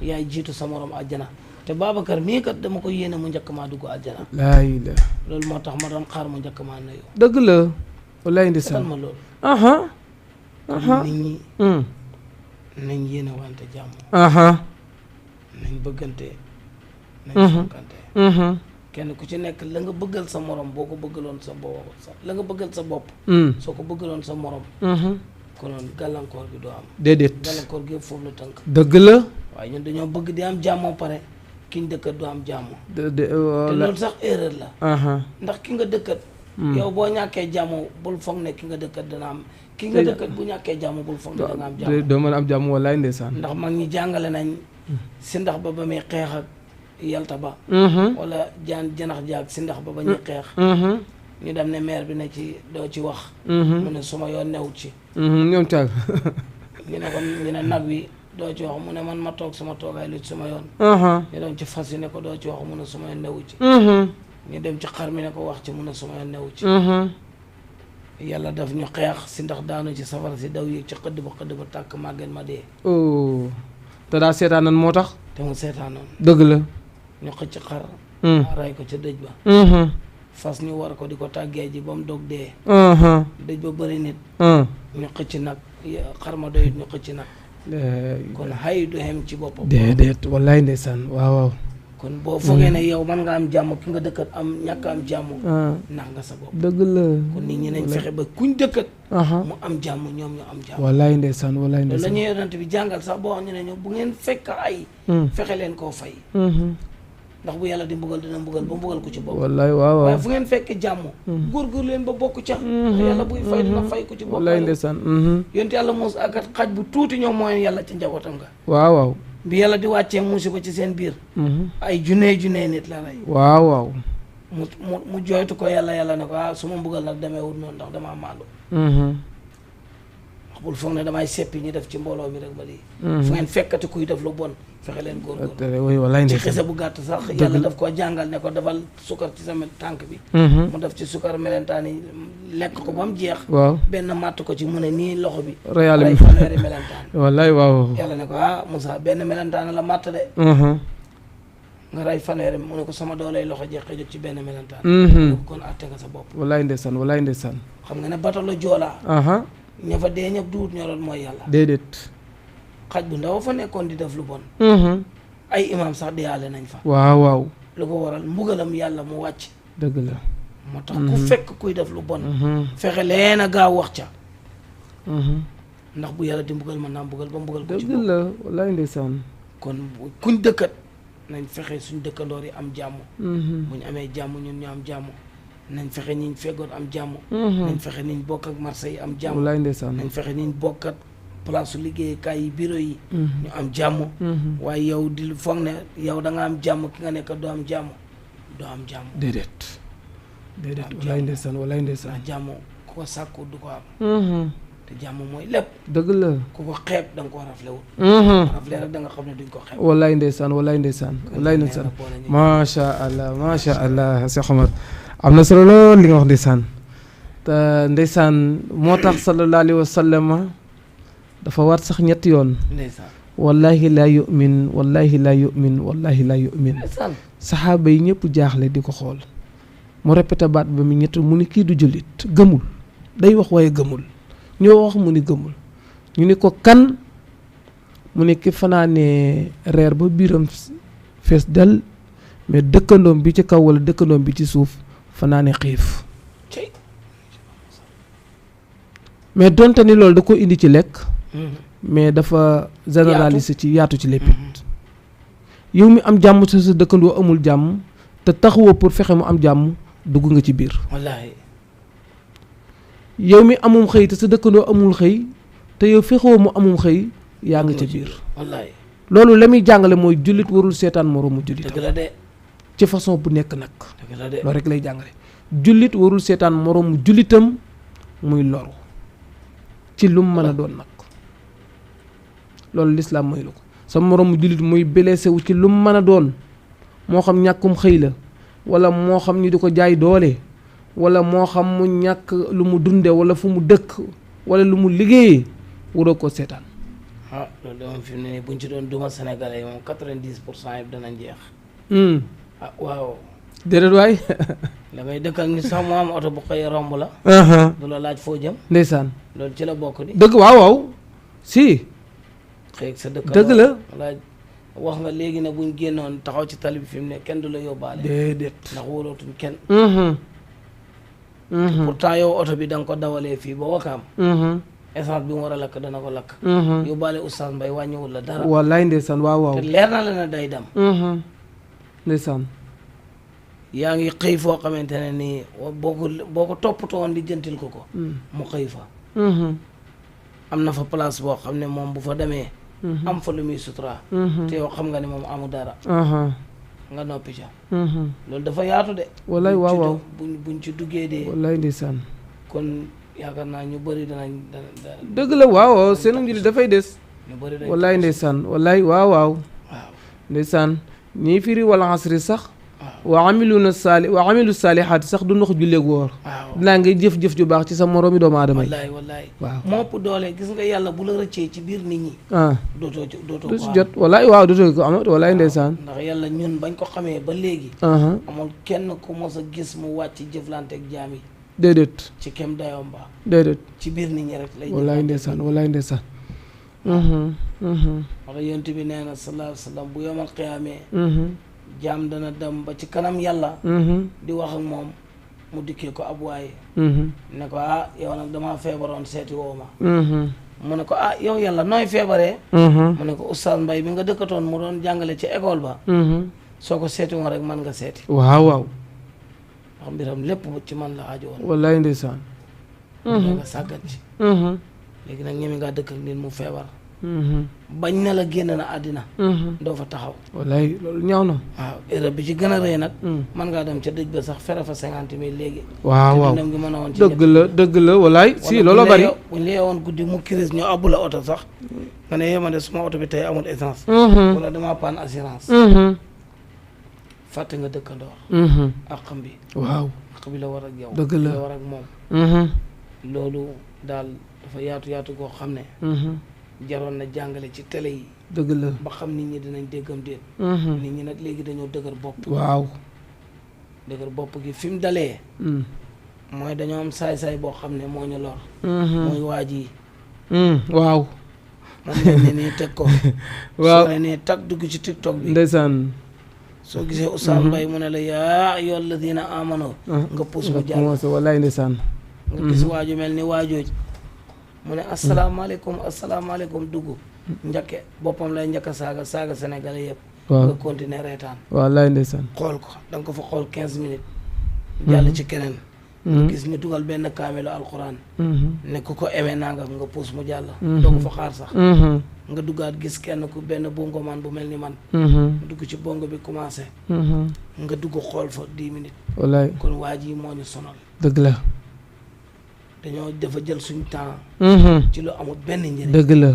yaay jiitu sa morom àjjana te Babacar mii kat dama ko yéene mu njëkk maa dugg àjjana laa ilaaha loolu moo tax ma doon xaar mu njëkk maa nuyu dëgg la wallaay ndeysaan ma loolu nit ñi nañ yéene wante jàmm nañ bëggante nañ fonkante kenn ku ci nekk la nga bëggal sa morom boo ko bëggaloon sa bopp la nga bëggal sa bopp soo ko bëggaloon sa morom konoon gàllankoor bi doo am déedéet gàllankoor gi foofu la tënk dëgg la waaye ñun dañoo bëgg di am jàmm pare ki ñu dëkkat du am jàmm te loolu sax erreur la ndax ki nga dëkkat yow boo ñàkkee jàmm bul foog ne ki nga dëkkat dana am ki nga dëkkat bu ñàkkee jàmm bul foog ne dana am jàmm doo mën a am jàmm wallaay ndeysaan ndax mag ñi jàngale nañ si ndax ba muy xeex ak yalta ba wala janax jaag si ndax ba ñuy xeex ñu dem ne maire bi ne ci doo ci wax mu ne suma yoon newut ci ñoom caag ñu ne ko ñu ne nag wi doo ci wax mu ne man ma toog suma toogaay lu ci suma yoon ñu dem ci fas yi ne ko doo ci wax mu ne suma yoon newut ci ñu dem ci xar mi ne ko wax ci mu ne suma yoon newut ci yàlla daf ñu xeex si ndax daanu ci safara si daw yéeg ci xëdd ba tàkk màgget ma dee te daa seetaanan moo tax te mu seetaanoon dëgg la ñu xëcc xar ray ko ca dëj ba fas ñu war ko di ko tàggee ji ba mu dog dee dëj ba bëri nit ñu xëcc nag xar ma doyut ñu xëcc nag kon xay du xem ci boppam déedéet wallaay ndeysaan waaw kon boo foogee ne yow man nga am jàmm ki nga dëkkat am ñàkk am jàmm nax nga sa bopp dëgg la kon nit ñi nañ fexe ba kuñ dëkkat mu am jàmm ñoom ñu am jàmm wallaay ndeysaan wallaay loolu la ndeysaan ñuy yonent bi jàngal sax boo wax ñu ne ñu bu ngeen fekk ay fexe leen koo fay ndax bu yàlla di mbugal dina mbugal ba mbugal ko ci bopp wallaay waaw waaye fu ngeen fekk jàmm góorgóor leen ba bokk ca ndax yàlla buy fay dina fay ko ci bopp wallaay ndeysaan yonent yàlla muus akat xaj bu tuuti ñoom mooy yàlla ci njabootam nga waaw bi yàlla di wàccee musiba ci seen biir ay junne nit la rey waaw mu jooytu ko yàlla ne ko su ma mbugal nag demee wut noonu ndax damaa maandu wax bul foog ne damay seppi ñi def ci mbooloo mi rek ba lii fu ngeen fekkati kuy def lu bon fexe leen góorgóorlu wallaay ci ndeysaan xisa bu gàtt sax yàlla daf koo jàngal ne ko defal sukar ci sama tànk bi mu def ci sukar melentaan yi lekk ko ba mu jeex waaw benn màtt ko ci mu ne nii loxo bi royal rey fanweeri melentaan wallaay waaw yàlla ne ko Moussa benn melentaan la màtt de nga rey fanweeri mu ne ko sama dooley loxo jeexee jóg ci benn melentaan kon àtte nga sa bopp wallaay ndeysaan wallaay ndeysaan xam nga ne bato la joolaa ña fa dee ñëpp duut ñoroon mooy yàlla déedéet xaj bu ndaw fa nekkoon di def lu bon ay imam sax deyaale nañ fa waaw lu ko waral mbugalam yàlla mu wàcc. dëgg la. moo tax ku fekk kuy def lu bon. fexe leen a gaaw wax ca. ndax bu yàlla di mbugal mën naa mbugal ba mbugal ko ci dëgg la wallaay ndeysaan. kon kuñ dëkkat nañ fexe suñ dëkkandoor yi am jàmm. bu ñu amee jàmm ñun ñu am jàmm. nañ fexe niñ feggoon am jàmm. nañ fexe niñ bokk ak marché yi am jàmm. wallaay ndeysaan. nañ fexe niñ bokk ak place su liggéeyukaay yi bureau yi. ñu am jàmm. waaye yow di foog ne yow da nga am jàmm ki nga nekk doo am jàmm doo am jàmm. déedéet wallaay ndeysaan wallaay ndeysaan. ndax jàmm ku ko sàkku du ko am. te jàmm mooy lépp. dëgg la. ku ko xeeb da nga ko rafle wut. rafle rek da nga xam ne duñ ko xeeb. wallaay ndeysaan wallaay ndeysaan. wallaay ndeysaan macha allah Cheikh Omar am na solo lool li nga wax ndeysaan. te ndeysaan moo tax sallallahu alayhi wa sallam dafa war sax ñetti yoon. ndeysaan. wallahi laa yu'min wallahi laa yu'min wallahi laa yu'min. ndeysaan. saxaaba yi ñëpp jaaxle di ko xool mu répété baat ba mu ñett mu ni kii du jullit gëmul day wax waaye gëmul ñoo wax mu ni gëmul ñu ni ko kan mu ni ki fanaanee reer ba biiram fees del mais dëkkandoom bi ci kaw wala dëkkandoom bi ci suuf fanaane xiif mais donte ni loolu da ko indi ci lekk mais dafa généraliser ci yaatu ci léppit yow mi am jàmm sa dëkkandoo amul jàmm te taxawoo pour fexe mu am jàmm dugg nga ci biir. wallaahi. yow mi amum xëy te sa dëkkandoo amul xëy te yow fexewoo mu amum xëy yaa nga ca biir. wallaahi. loolu la muy jàngale mooy jullit warul seetaan moroomu jullitam. dëgg la de. ci façon bu nekk nag. dëgg la de. loolu rek lay jàngale. jullit warul seetaan moroomu jullitam muy loru ci lum mën a doon nag loolu lislaam mooy lu ko sa moroomu jullit muy blessé wu ci lum mën a doon moo xam ñàkkum xëy la wala moo xam ñu di ko jaay doole wala moo xam mu ñàkk lu mu dunde wala fu mu dëkk wala lu mu liggéeyee waroo ko seetaan. ah loolu de moom fi mu ne nii buñ ci doon duma Sénégalais yi moom 90% yëpp danañ jeex. ah waaw. déedéet waay. da ngay dëkkal ni sax mu am oto bu xëy romb la. du la laaj foo jëm. ndeysaan. loolu ci la bokk di. dëgg waaw waaw si. xëy sa dëkk dëgg la. laaj wax nga léegi ne buñ génnoon taxaw ci tali bi fi mu ne kenn du la yóbbaale. déedéet. ndax wóolootuñ kenn. pourtant yow oto bi da nga ko dawalee fii ba Wakaam. essence bi mu war a lakk dana ko lakk. yóbbaale Oustaz Mbaye wàññiwul la dara. wallaay ndeysaan waaw waaw. te leer na la ne day dem. ndeysaan. yaa ngi xëy foo xamante ne nii boo ko toppatoo woon di jëntil ko ko. mu xëy fa. am na fa place boo xam ne moom bu fa demee. am fa lu muy sutura. te yow xam nga ne moom amu dara. nga noppi ca. loolu dafa yaatu de. wallaay waaw waaw buñ ci duggee de. wallaay ndeysaan. kon yaakaar naa ñu bëri danañ. dëgg la waaw waaw seen njëriñ dafay des. ñu bëri dañ wallaay ndeysaan wallaay waaw waaw. waaw ndeysaan ñii firi wala asri sax. wa amilu saalihaati sax du ndox julleeg woor. waaw dinaa ngay jëf-jëf ju baax ci sa moroomi doomu aadama yi. wallaay waaw moo ëpp doole gis nga yàlla bu la rëccee ci biir nit ñi. dootoo du si jot wallaay waaw dootoo ko amat wallaay ndeysaan. ndax yàlla ñun bañ ko xamee ba léegi. amul kenn ku mos a gis mu wàcc jëflante ak jaam yi. déedéet. ci kem dayoom ba. déedéet. ci biir nit ñi rek lay. wallaay ndeysaan wallaay ndeysaan. wax yonent bi nee na sallallahu alayhi wa sallam bu yomal xiyaamee. jaam dana dem ba ci kanam yàlla. di wax ak moom mu dikkee ko ab waaye. ne ko yow nag damaa feebaroon seeti woo ma. mu ne ko yow yàlla nooy feebaree. mu ne ko Oustaz Mbaye bi nga dëkkatoon mu doon jàngale ci école ba. soo ko seeti woon rek man nga seeti. waaw waaw. ndax mbiram lépp ci man la aajo woon. wallaay ndeysaan. nga sàggat ci. léegi nag ñeme ngaa dëkk ak nit mu feebar. bañ na la génn na àddina. doo fa taxaw. wallaay loolu ñaaw na. waaw erreur bi ci gën a rëy nag. mën ngaa dem ca dëj ba sax fere fa 50,000 léegi. waaw waaw te mën a woon ci dëgg la wallaay si looloo bari. buñ la yeewoon guddi mu crise ñu abbu la oto sax nga ne yéema de suma oto bi tey amul essence. wala damaa panne assurance. fàtte nga dëkkandoor. àqam bi. waaw àq bi la war ak yow. dëgg la war ak moom. loolu daal dafa yaatu goo xam ne. jaroon na jàngale ci télé yi. dëgg la ba xam nit ñi dinañ déggam déet. nit ñi nag léegi dañoo dëgër bopp. waaw. dëgër bopp gi fi mu dalee. mooy dañoo am saay-saay boo xam ne moo ñu lor. mooy waa ji. waaw. moom lañ ne nii teg ko. waaw soo ne nii tag dugg ci TikTok bi. ndeysaan. soo gisee Oustaz Mbaye mu ne la yaa ayyuhal ladina amanu nga puus mu jàll commencé wallaay ndeysaan nga gis waaju mel ni waajooj mu ne asalaamaaleykum dugg njëkke boppam lay njëkk a saaga sénégalais yëpp nga continuer reetaan wallaay ndeysaan xool ko da nga ko fa xool 15 minutes jàll ci keneen gis ñu dugal benn kaamilu alquran ne ku ko aimé nangam nga puus mu jàll doo ko fa xaar sax nga duggaat gis kenn ku benn bongo man bu mel ni man dugg ci bongo bi commencé nga dugg xool fa 10 minutes wallaay kon waa ji moo ñu sonal dëgg la dañoo dafa jël suñ temps ci lu amul benn njëriñ dëgg la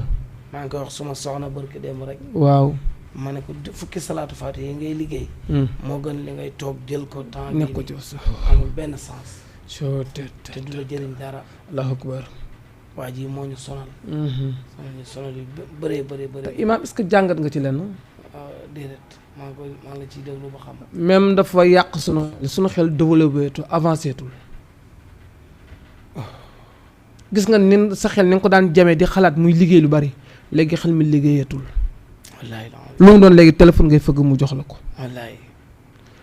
maa ngi koy wax suma soxna barki démb rek waaw ma ne ko fukki salaatu faati yi ngay liggéey moo gën li ngay toog jël ko temps nekk ko ci sax amul benn sens te te du la jëriñ dara allahu akbar waa ji moo ñu sonal sonal yu bëree te imaam est-ce que jàngat nga ci lenn déedéet maa ngi la ciy déglu ba xam même dafa yàq sunu xel développé tu avancé tul gis nga nin sa xel ni nga ko daan jamee di xalaat muy liggéey lu bari léegi xel mi liggéeyatul wallaay lu mu doon léegi téléphone ngay fëgg mu jox la ko wallaay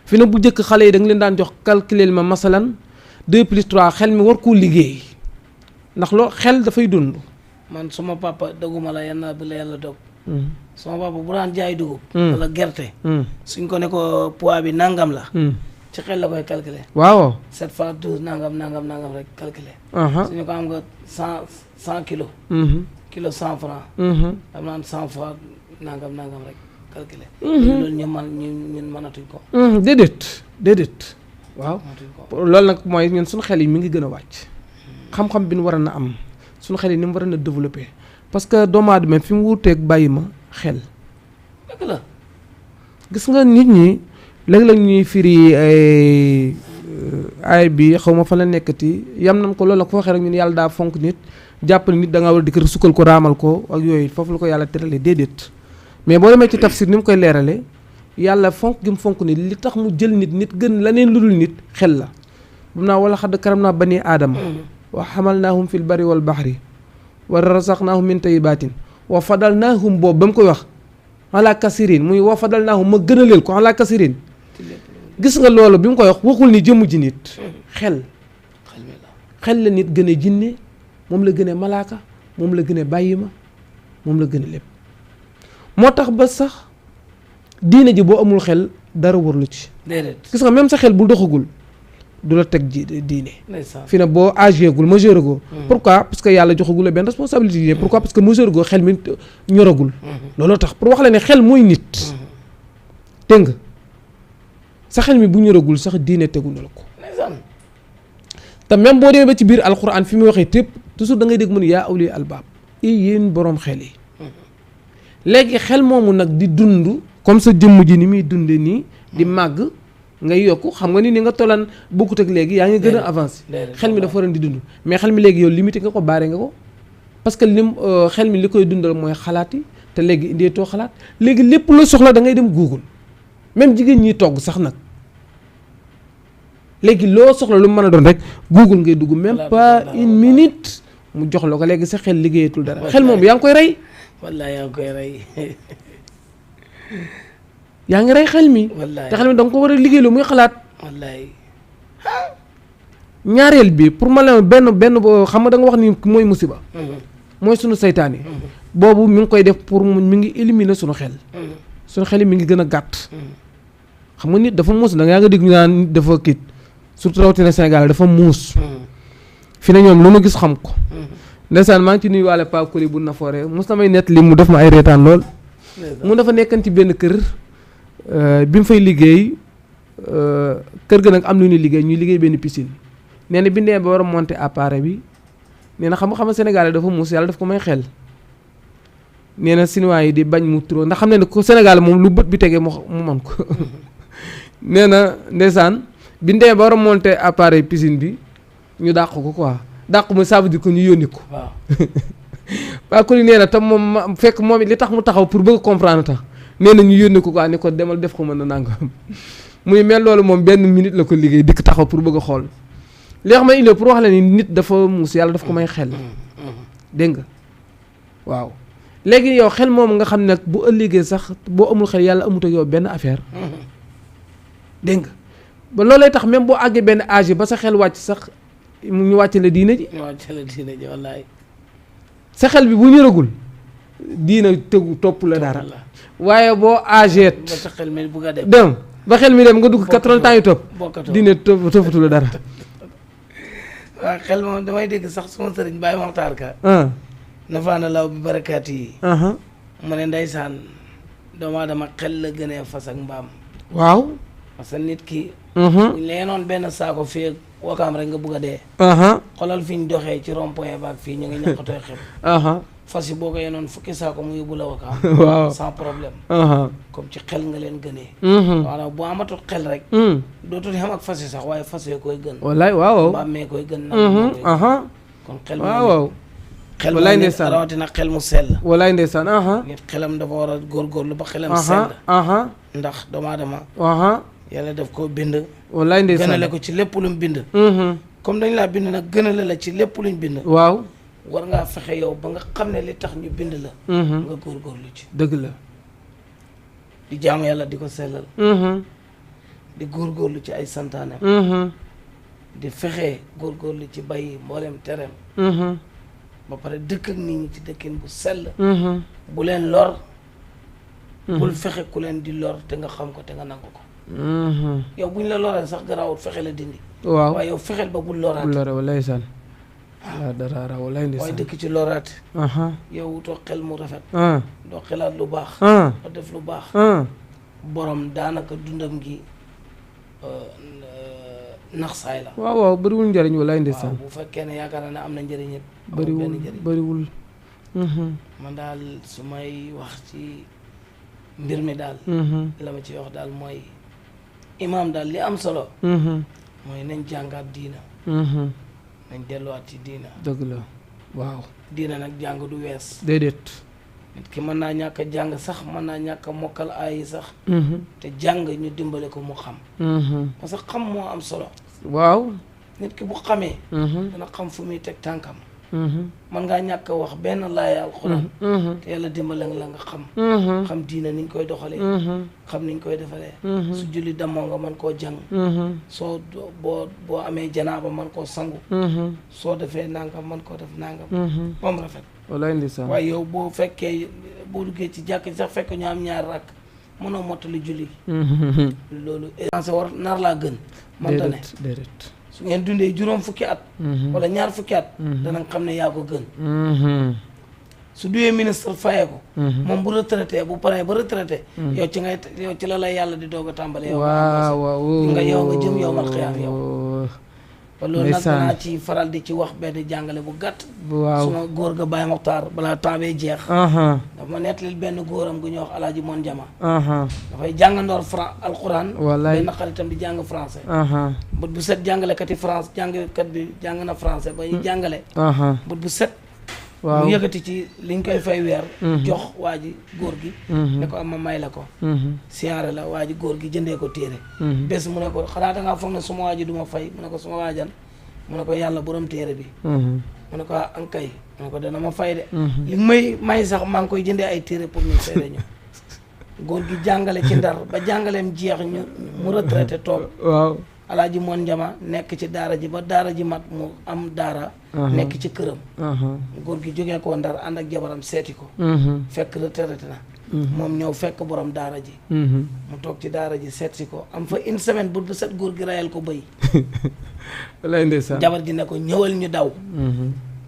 fi na bu njëkk xale yi da nga leen daan jox calculer ma masalan 2 plus 3 xel mi war koo liggéey ndax loo xel dafay dund man suma papa doguma la yenn bi la yàlla dog suma papa bu daan jaay dugub wala gerte suñ ko ne ko poids bi nangam la ci xel la koy calculer waaw 7 fois 12 nangam rek calculer suñu ko am nga 100 kilos kilo 100 francs am naan 100 fois nangam rek calculer loolu ñun mënatuñ ko déedéet waaw loolu nag mooy ñun suñu xel yi mi ngi gën a wàcc xam-xam bi ñu war a na am suñu xel yi ni mu war a na développer parce que doomu aadama fi mu wuuteeg bàyyi ma xel dëgg la gis nga nit ñi léeg-léeg ñuy firi ay bi xaw ma fa la nekkati yam nañ ko loolu la ko waxee rek ñun yàlla daa fonk nit jàpp nit da ngaa war a dikk sukkal ko raamal ko ak yooyu foofu la ko yàlla teralee déedéet mais boo demee ci tafsir ni mu koy leerale yàlla fonk gi mu fonk nit li tax mu jël nit gën leneen lu dul nit xel la bam naa wala xadd karam naa bani aadama wa xamalnaahum fil barri wal baxri wa razaqnaahum min tayyibatin wa fadalnaahum boobu ba mu koy wax ala kasirin muy wa fadalnaahum ma gënaleel ko ala kasirin gis nga loolu bi mu koy wax waxul ni jëmm ji nit xel la nit gën a jinne moom la gën a malaaka moom la gën a bàyyi ma moom la gën a lépp moo tax ba sax diine ji boo amul xel dara warlu ci déedéet gis nga même sa xel bu doxagul du la teg ji diine fi ne boo âgé gul majeur goo pourquoi parce que yàlla joxagul la benn responsabilité diine pourquoi parce que majeur goo xel mi ñoragul looloo tax pour wax la ne xel mooy nit dégg nga sa xel mi bu ñoragul sax diine tegu na la ko te même boo demee ba ci biir alxuraan fi muy waxee tépp toujours da ngay dégg mu ne yaa awliya albaab yéen boroom xel yi léegi xel moomu nag di dund comme sa jëmm ji ni muy dunde nii di màgg ngay yokku xam nga ni nga tollaan bokkut ak léegi yaa ngi gën a avancé xel mi dafa waroon di dund mais xel mi léegi yow limité nga ko baare nga ko parce que lim xel mi li koy dundal mooy xalaat yi te léegi indeetoo xalaat léegi lépp loo soxla da ngay dem Google même jigéen ñiy togg sax nag léegi loo soxla lu mu mën a doon rek Google ngay dugg même pas une minute mu jox la ko léegi sa xel liggéeyatul dara xel moom yaa ngi koy rey wallaay yaa ngi koy rey yaa ngi rey xel mi te xel mi da nga ko war a liggéeyloo muy xalaat wallaay ñaareel bi pour ma la benn xam nga da nga wax ni mooy musiba mooy sunu saytaane boobu mi ngi koy def pour mi ngi éliminer sunu xel sunu xel yi mi ngi gën a gàtt xam nga nit dafa muus da nga dégg ñu naan nit dafa kiit surtout rawatina Sénégal dafa muus fi ne ñoom lu ma gis xam ko ndeysaan maa ngi ci nuyu waale Pape Koli bu Nafoore mos na may nett li mu def ma ay reetaan lool mu dafa nekkan ci benn kër bi mu fay liggéey kër ga nag am lu ñuy liggéey benn piscine nee na bi ndee ba war a monter appareil bi nee na xam nga Sénégal dafa muus yàlla daf ko may xel nee na Chinois yi di bañ mu trop ndax xam ne ko Sénégal moom lu bët bi tegee mu mën ko nee na ndeysaan bi ndee ba war a monter appareil piscine bi ñu dàq ko quoi dàq mu ça veut dire que ñu yónni ko waaw waa ko nee na tam moom fekk moom it li tax mu taxaw pour bëgg comprendre tax nee na ñu yónni ko quoi ni ko demal def ko mën na nangam muy mel loolu moom benn minute la ko liggéey dikk taxaw pour bëgg a xool li xam ne il pour wax la ni nit dafa muus yàlla daf ko may xel dégg nga waaw léegi yow xel moom nga xam ne bu ëllëgee sax boo amul xel yàlla amut ak yow benn affaire dégg nga ba loolay tax même boo àggee benn âge ba sa xel wàcc sax ñu wàcc la diine ji. ñu wàcc la diine ji wallaay. sa xel bi bu ñëragul diina tegu topp la dara. waaye boo âgé. ba sa xel mi bugg a dem. dem ba xel mi dem nga dugg 80 ans yu topp. diine toppatu la dara. waaw xel moom damay dégg sax suma sëriñ Baye Mokhtar Ka. nafaana law bi barakaat yi. mu ne ndeysaan doomu aadama xel la gënee fas ak mbaam. waaw. parce que nit ki. buñ la yenoon benn saako fii ak wakaam rek nga bugg a dee. xoolal fi ñu doxee ci rond-point baak fii ñu ngi ñaqatooy xeb. fas yi boo ko yenoon fukki saako mu yóbbu la wakaam. waaw sans problème. comme ci xel nga leen gënee. maanaam bu amatul xel rek. dootul xam ak fas yi sax waaye fas yi koy gën. wallaay waaw. mbaam mee koy gën. nag kon xel waaw. xel mu nit rawatina xel mu sell. walaay ndeysaan. nit xelam dafa war a góorgóorlu ba xelam sell. ndax doomu aadama. yàlla daf koo bind. walaay ndeysaan gënale ko ci lépp luñ bind. comme dañ laa bind nag gënale la ci lépp luñ bind. waaw. war ngaa fexe yow ba nga xam ne li tax ñu bind la. nga góorgóorlu ci. dëgg la. di jaamu yàlla di ko sellal. di góorgóorlu ci ay santaaneem. di fexe góorgóorlu ci bàyyi mboolem tereem. ba pare dëkk ak nit ñi ci dëkkin bu sell. bu leen lor. bul fexe ku leen di lor te nga xam ko te nga nangu ko. yow buñ la loree sax garaawut fexe la dindi. waaw waaye yow fexeel ba bul loraat. bul lore walaay san. waaw dara ra walaay ndeysaan. waaye dëkk ci loraat. yow wutoo xel mu rafet. doo xelaat lu baax. doo def lu baax. borom daanaka dundam gi nax saay la. waaw waaw bëriwul njëriñ walaay ndeysaan. bu fekkee ne yaakaar naa ne am na njëriñ it. bëriwul. man daal su may wax ci mbir mi daal. la ma ci wax daal mooy imaam daal li am solo. mooy nañ jàngaat diina. nañ delluwaat ci diina. dëgg la waaw. diina nag jàng du wees. déedéet. nit ki mën naa ñàkk a jàng sax mën naa ñàkk a mokkal aay yi sax. te jàng ñu dimbale ko mu xam. parce que xam moo am solo. waaw. nit ki bu xamee. dana xam fu muy teg tànkam. mën ngaa ñàkk a wax benn laaya alxuraan. te yàlla dimbale la nga xam. xam diina niñ koy doxalee. xam niñ koy defalee. su julli damoo nga mën koo jàng. soo boo amee janaaba mën koo sangu. soo defee nangam mën koo def nangam. moom rafet. walaay ndeysaan. waaye yow boo fekkee boo duggee ci jàkk sax fekk ñu am ñaar rakk mënoo mottali julli. loolu war nar laa gën. mënta ne déedéet. su ngeen dundee juróom fukki at. wala ñaar fukki at. danañ xam ne yaa ko gën. su duyee ministre fayee ko. moom bu retraité bu paree ba retraité. yow ci la lay yàlla di doog a tàmbale. waaw waaw nga jëm yow mal xiyaam yow. ba loolu nag danaa ci faral di ci wax benn jàngale bu gàtt. waaw suma góor ga Baye Mokhtar balaa temps bee jeex. dafa ma nettalil benn góoram gu ñuy wax Alaaji Mon Jama. dafay jàngandoor alxuraan. wallaay benn xaritam di jàng français. bët bu set jàngalekat yi France jàngalekat bi jàng na français ba ñu jàngale. bët bu set. waaw mu yëkkati ci liñ koy fay weer. jox waa ji góor gi. ne ko am ma may la ko. siyaare la waa ji góor gi jëndee ko téere. bés mu ne ko xanaa dangaa foog ne suma waa ji du ma fay mu ne ko suma waajan mu ne ko yàlla borom téere bi. mu ne ko ankay mu ne ko dana ma fay de. li may sax maa ngi koy jëndee ay téere pour ñu fay ñu. góor gi jàngale ci Ndar ba jàngaleem jeex ñu mu retraité toog. waaw. Alaaji Mon Njama nekk ci daara ji ba daara ji mat mu am daara. nekk ci këram. góor gi jógee koo Ndar ànd ak jabaram seeti ko. fekk retraité na. moom ñëw fekk borom daara ji. mu toog ci daara ji seet si ko am fa une semaine bu set góor gi rayal ko bëy. lay ndeysaan. jabar ji ne ko ñëwal ñu daw.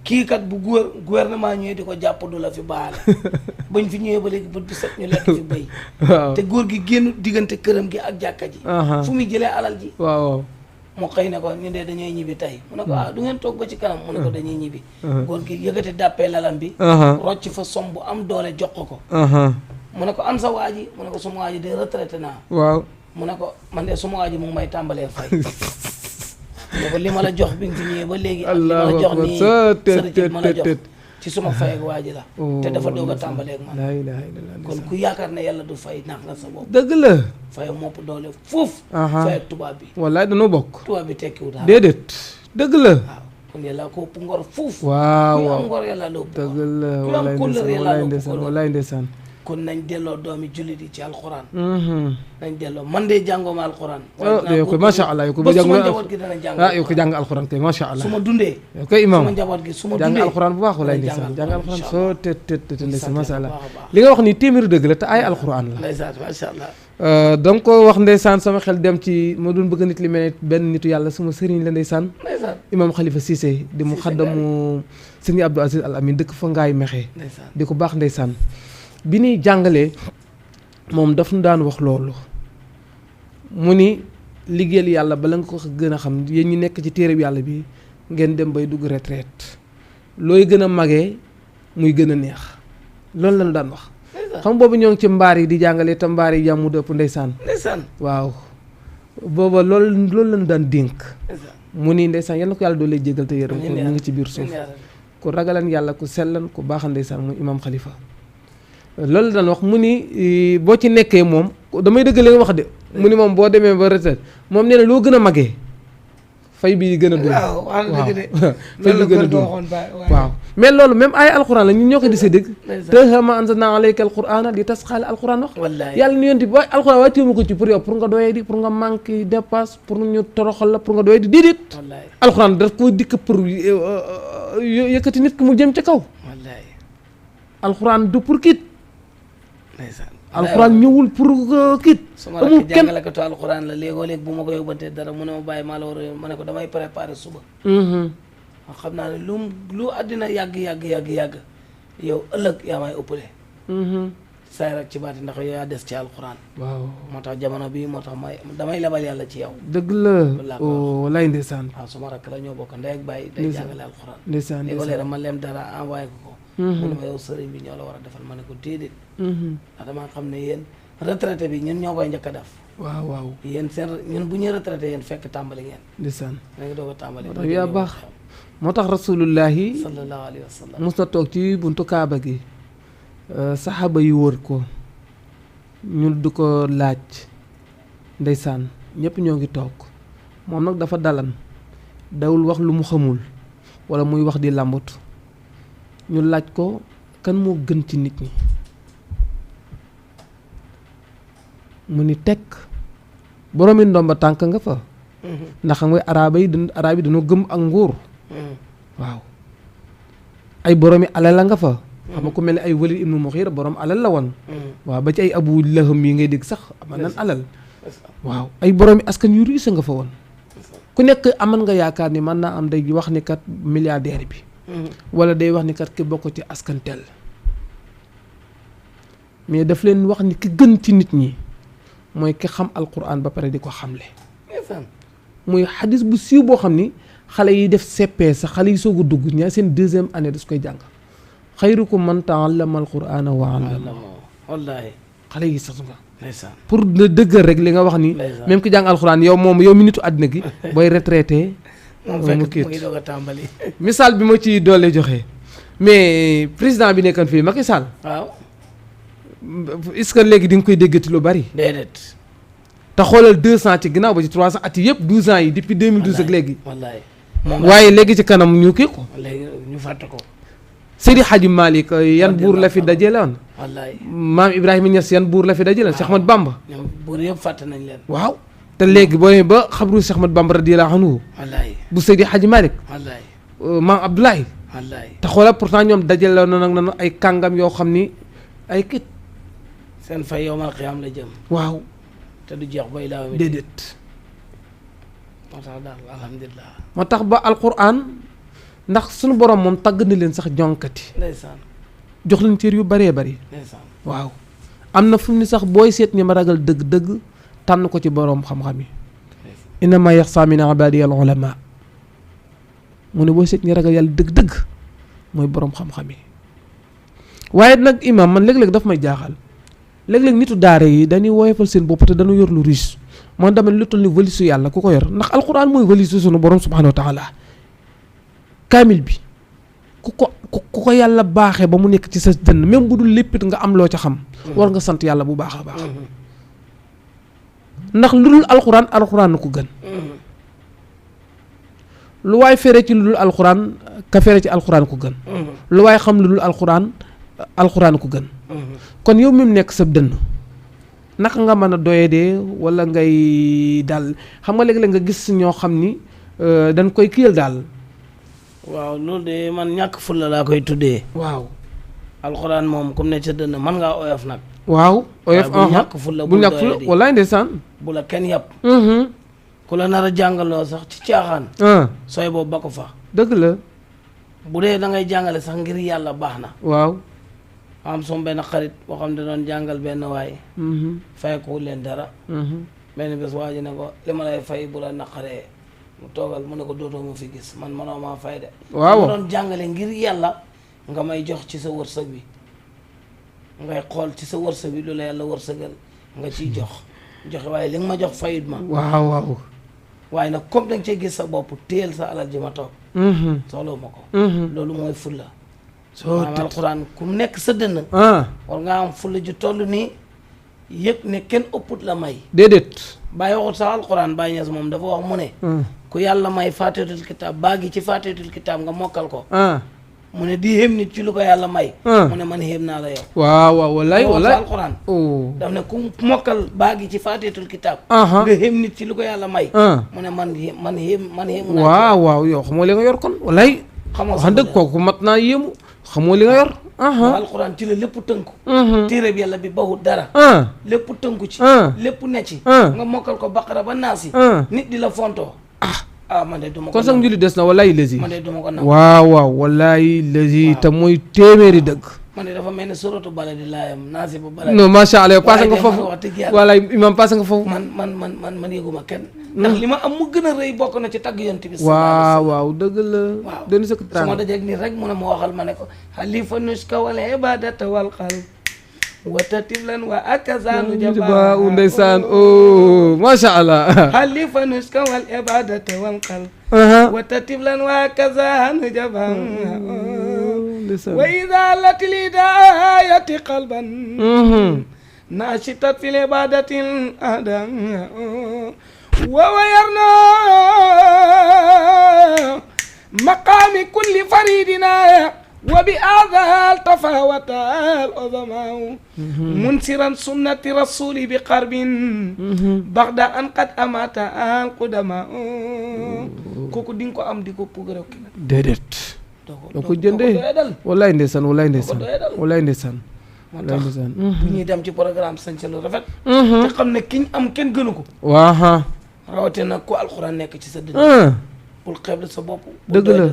kii kat bu gouvernement ñëwee di ko jàpp du la fi baale. bañ fi ñëwee ba léegi bët bu set ñu lekk fi bëy. waaw te góor gi génn diggante këram gi ak jàkka ji. fu muy jëlee alal ji. waaw. mu xëy ne ko ñu dee dañuy ñibbi tey mu ne ko du ngeen toog ba ci kanam mu ne ko dañuy ñibbi. góor gi yëkkati dàppee lalam bi. rocc fa som bu am doole jox ko. mu ne ko an sa waa ji mu ne ko suma waa ji de retraité naa. waaw. mu ne ko man de suma waa ji mu ngi may tàmbalee fay. mu ne ko li ma la jox bi nga fi ñëwee ba léegi. ak li ma la jox nii sërëcët ma la jox ci suma fay ak waa ji la. te dafa doog a tàmbalee ak man. laa ilaaha illallaah. kon ku yaakaar ne yàlla du fay nax nga sa bopp. dëgg la. fay mopp doole foofu. fay ak tubaab bi. wallaay danoo bokk. tubaab bi tekkiwu daal. déedéet. dëgg la. waaw kon yàlla ko ëpp ngor foofu. waaw ku am ngor yàlla la ëpp. dëgg la ku am kóllëre yàlla la ëpp wallaay ndeysaan. kon nañ delloo doomi jullit yi ci alxuraan. nañ delloo man de jàngoo ma alxuraan. yow ko macha allah yow ko ba suma njaboot gi dana jàng. yow ko jàng alxuraan kay macha allah. su ma dundee. yow koy imam suma njaboot gi su ma dundee jàng alxuraan bu baax walaay ndeysaan jàng alxuraan soo te ndeysaan macha allah baax. li nga wax ni téeméeru dëgg la te ay alxuraan la. ndeysaan macha allah. danga ko wax ndeysaan sama xel dem ci ma doon bëgg nit li mel ne benn nitu yàlla suma sëriñ la ndeysaan. ndeysaan imam Khalifa Cissé di mu xaddamu sëriñ Abdou Aziz Al Amin dëkk fa ngaay mexe ndeysaan di ko baax ndeysaan bi ñuy jàngalee moom daf nu daan wax loolu mu ni liggéeyal yàlla bala nga ko gën a xam yéen ñi nekk ci téereb yàlla bi ngeen dem bay dugg retraite looy gën a magee muy gën a neex loolu lañu daan wax xam boobu ñoo ngi ci mbaar yi di jàngale te mbaar yi jàmmu dëpp ndeysaan ndeysaan waaw booba loolu lañu daan dénk ndeysaan mu ni ndeysaan yal na ko yàlla doo lay jégal te yërëm ko mu ngi ci biir suuf ndeysaan ku ragalan yàlla ku sellan ku baaxan ndeysaan muy imam Khalifa loolu daan wax mu ni boo ci nekkee moom damay dëgg li nga wax de mu ni moom boo demee ba retraite moom nee na loo gën a magee fay bi gën a dund fay bi gën a dund waaw mais loolu même ay alquran la ñun ñoo ko di si dégg te ma anzalna alayka alqurana li tasqal alquran wax yàlla ni yonti waaye alquran waaye téema ko ci pour yow pour nga doyee di pour nga manqué dépasse pour ñu toroxal la pour nga doyee di déedéet alquran daf ko dikk pour yëkkati nit ki mu jëm ca kaw alquran du pour kiit alxuraan ñëwul pour kiit amul kenn jàngalekatu alxuraan la léegoo léeg bu ma ko yóbbantee dara mu ne ma bàyyi maa la war a ma ne ko damay préparer suba xam naa ne lu àddina yàgg yow ëllëg yaa may ëppale saay rek ci baati ndax yow yaa des ci alxuraan waaw moo tax jamono bi moo tax damay lebal yàlla ci yow dëgg la walaay ndeysaan waaw suma rakk la ñoo bokk ndey ak bàyyi day jàngale alxuraan ndeysaan léegoo léeg ma lem dara envoyé ko mu ne ma yow sëriñ bi ñoo la war a defal ma ne ko déedéet ndax damaa xam ne yéen retraité bi ñun ñoo koy njëkk a def waaw yéen seen ñun bu ñuy retraité yéen fekk tàmbali ngeen ndeysaan da nga doog a tàmbali moo tax yaa baax moo tax rasulullahi sallallahu alayhi wa sallam mos na toog ci buntu kaaba gi saxaaba yi wër ko ñu du ko laaj ndeysaan ñëpp ñoo ngi toog moom nag dafa dalan dawul wax lu mu xamul wala muy wax di làmbatu ñu laaj ko kan moo gën ci nit ñi mu ni tekk boroomi ndomba tànk nga fa ndax xam nga araab yi dañoo gëm ak nguur waaw ay boroomi alal la nga fa xam nga ku mel ne ay Walid ibnu Mughira borom alal la woon waaw ba ci ay Abu Lahab yi ngay dégg sax aman nan alal waaw ay boroomi askan yu riis nga fa woon ku nekk aman nga yaakaar ni mën naa am day wax ni kat milliardaire bi wala day wax ni kat ki bokk ci askan tel mais daf leen wax ni ki gën ci nit ñi mooy ki xam alquran ba pare di ko xamle muy xadis bu siiw boo xam ni xale yi def CP sax xale yi soog a dugg ñaa seen deuxième année das koy jàng xayrukum man taallama alqurana wa allama wallaahi xale yi sax nga ndeysaan pour le dëggal rek li nga wax ni même ki jàng alquran yow mi nitu àddina gi booy retraité moom fekk mu ngi doog a tàmbali misaal bi ma ci doole joxe mais président bi nekkoon fii Macky Sall waaw est-ce que léegi di nga koy déggati lu bari déedéet te xoolal 200 ci ginnaaw ba ci 300 at yi yëpp 12 ans yi depuis 2012 ak léegi wallaay waaye léegi ci kanam ñu kii ko léegi ñu fàtte ko Seydi Hadji Malick yan buur la fi dajale woon wallaay maam Ibrahima Niass yan buur la fi dajale woon Cheikh Ahmad Bamba ñoom buur yëpp fàtte nañ leen waaw te léegi boo ba xabru Cheikh Ahmad Bamba radiyallahu anhu wallaay bu Seydi Hadji Malick wallaay maam Abdoulaye wallaay te xoolal pourtant ñoom dajale woon nag ay kàngam yoo xam ni ay kit seen fay yowmal qiyaam la jëm waaw te du jeex ba ilaa mi déedéet moo tax daal alhamdulilah moo tax ba alquran ndax suñu borom moom tàgg na leen sax jonkati ndeysaan jox leen cër yu bëree bëri ndeysaan waaw am na fu mu ni sax booy seet ñi ma ragal dëgg-dëgg tànn ko ci boroom xam-xam yi innama yaxsa min ibadiya al ulama mu ne booy seet ñi ragal yàlla dëgg-dëgg mooy boroom xam-xam yi waaye nag imam man léeg-léeg daf may jaaxal léeg-léeg nitu daara yi dañuy woyofal seen bopp te dañu yor lu riche man dama lu toll ni valisu yàlla ku ko yor ndax alquran mooy valisu sunu borom subhanahu wa taala kaamil bi ku ko yàlla baaxee ba mu nekk ci sa dënn même bu dul léppit nga am loo ca xam war nga sant yàlla bu baax a baax ndax lu dul alxuraan na ko gën lu waay fere ci lu dul alxuraan ka fere ci alxuraan ko gën lu waay xam lu dul alxuraan ko gën kon yow mi mu nekk sa dënn naka nga mën a doyadee wala ngay daal xam nga léeg-léeg nga gis ñoo xam ni dañ koy kiyal daal. waaw loolu de man ñàkk fulla laa koy tuddee. waaw. alxuraan moom comme ne ca dënn man ngaa oyof nag. waaw oyof bu ñàkk fulla bu ñàkk fulla wallaay ndeysaan. bu la kenn yàpp. ku la nar a jàngaloo sax ci caaxaan. sooy boobu ba ko fa. dëgg la. bu dee da ngay jàngale sax ngir yàlla baax na. waaw. am sama benn xarit boo xam ne doon jàngal benn waay. fay ko leen dara. benn bés waa ji ne ko li ma lay fay bu la naqaree mu toogal mu ne ko dootoo ma fi gis man manoo maa fay de. waaw mu doon jàngale ngir yàlla nga may jox ci sa wërsëg bi ngay xool ci sa wërsëg bi lu la yàlla wërsëgal nga ciy joxe waaye li nga ma jox fayut ma. waaw. waaye nag comme da nga cee gis sa bopp téyel sa alal ji ma toog. soxla ma ko. loolu mooy fulla. maanaam alxuraan ku nekk sa dënn. war nga am fulla ju toll nii yëpp ne kenn ëpput la may. déedéet. bàyyi waxut sax alxuraan bàyyi ñes moom dafa wax mu ne. ku yàlla may faatihatul kitaab baa gi ci faatihatul kitaab nga mokkal ko. mu ne di xéem nit ci lu ko yàlla may. mu ne man xéem naa la yow. waaw wallaay wallaay alxuraan. daf ne ku mokkal baa gi ci faatihatul kitaab. nga xéem nit ci lu ko yàlla may. mu ne man xéem naa. waaw yow xamoo li nga yor kon wallaay. xamoo wax dëgg kooku mat naa yéemu xamoo li nga yor. alxuraan ci la lépp tënku. téere bi yàlla bi baxut dara. lépp tënku ci. lépp ne ci. nga mokkal ko baqara ba naasi. nit di la fontoo. man de duma ko kon sax njuli des na wallaay lesi. man de duma ko nangu. waaw wallaay lesi te mooy téeméeri dëgg. man de dafa mel ni suratu baladi laayam naasi bu baladi. non macha allah passé nga foofu wax dëgg yàlla wallaay imam passé nga foofu. man yëguma kenn. ndax li ma am mu gën a rëy bokk na ci tagg yonent bi. waaw dëgg la. waaw dënnu sa tàng su ma dajeeg nii rek mu ne ma waxal ma ne ko xalifa nuska wal ibadata wal qalb watatiflan wa akazanu jaba ndeysaan macha allah. xalifa nuska wal ibadata wal qalb watatiflan wa akazanu jaba wa ida latil hidayati qalban nashitat fil ibadatil adam وويرنا مقام كل فريدنا وبهذا التفاوت العظماء منصرا سنة رسول بقرب بعد أن قد أمات القدماء كوكو دينكو أم ديكو بوغرو كنا déedéet doo ko jëndee wallaay ndeysaan wallaay ndeysaan wallaay ndeysaan moo tax bu ñuy dem ci programme sañ lu rafet te xam ne kiñ am kenn gënu ko waaw rawatina ku alxuraan nekk ci sa dënn bul xeebal sa bopp dëgg la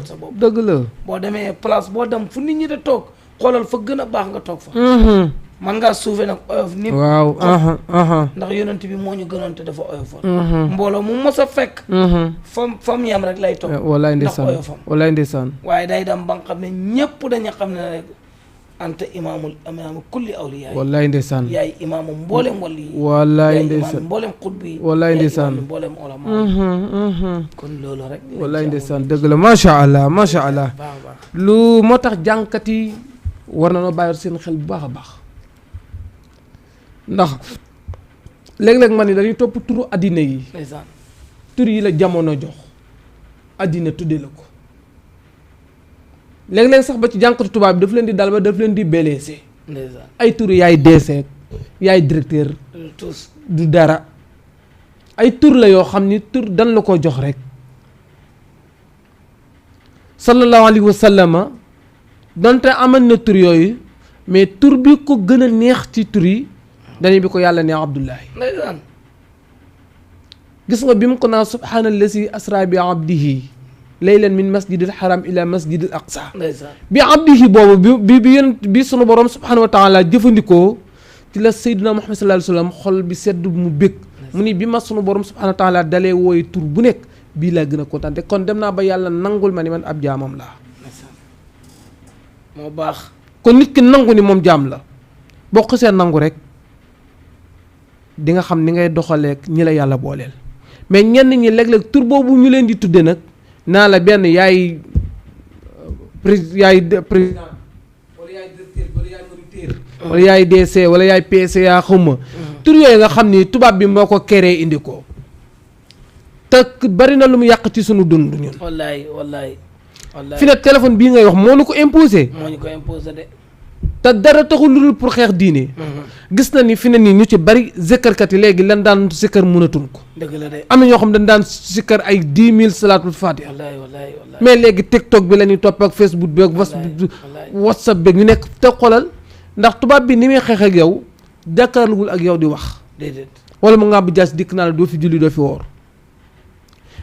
dëgg la boo demee place boo dem fu nit ñi da toog xoolal fa gën a baax nga toog fa man ngaa suufee nag oyof nit waaw ndax yonent bi moo ñu gënoon te dafa oyofoon mbooloo mu mos a fekk fam yam rek lay toog wallaay ndax ndeysaan oyofam wallaay ndeysaan waaye day dem ba nga xam ne ñëpp dañu xam ne rek anta imaamu kulli awliyaa wallaay ndeysaan yaay imaamu mboolem wali yi wallaay ndeysaan mboolem xutb yi wallaay ndeysaan mboolem ulama kon loolu rek wallaay ndeysaan dëgg la macha allah macha allah lu moo tax jànkat yi war na noo bàyyi seen xel bu baax a baax ndax léeg-léeg man ni dañuy topp turu addina yi ndeysaan tur yi la jamono jox addina tuddee la ko léeg-léeg sax ba ci jànkatu tubaab bi daf leen di dal ba daf leen di blessé ay tur yaay DC yaay directeur tous du dara ay tur la yoo xam ni tur dan la ko jox rek sallallahu alayhi wa sallama donte aman na tur yooyu mais tur bi ko gën a neex ci tur yi dañu bi ko yàlla neex Abdullahi ndeysaan gis nga bi mu ko naa subhaanallazi asra bi abdihi laylan min masjidil haram ila masjidil aqsa bi abdihi boobu bi sunu borom subhaanahu wa taala jëfandikoo ci la sayyidina Muhammad sallallahu alayhi wa sallam xol bi sedd mu bëgg mu ni bi ma sunu borom subhaanahu wa taala dalee wooye tur bu nekk bii laa gën a kontaan te kon dem naa ba yàlla nangul ma ni man ab jaamam laa moo baax kon nit ki nangu ni moom jaam la boo xasee nangu rek di nga xam ni ngay doxaleek ñi la yàlla booleel mais ñenn ñi léeg-léeg tur boobu ñu leen di tudde nag naa la benn yaay président wala yaay directeur wala yaay moniteur wala yaay DC wala yaay PCA xawma tur yooyu nga xam ni tubaab bi moo ko créé indi ko te bari na lu mu yàq ci sunu dund ñun wallaay fi ne téléphone bii ngay wax moo ñu ko imposé moo ñu ko imposé de te dara taxul lu dul pour xeex diine. gis na ni fi ne nii ñu ci bari zikkarkat yi léegi lan daan zikkar mënatuñ ko. dëgg la de. am na ñoo xam dañ daan zikkar ay 10 000 salaatul fatiha. wallaay mais léegi TikTok bi la ñuy topp ak Facebook bi ak WhatsApp bi ñu nekk te xoolal ndax tubaab bi ni muy xeex ak yow jàkkaarluwul ak yow di wax. déedéet. wala mu ngàbb jaas dikk naa la doo fi julli doo fi woor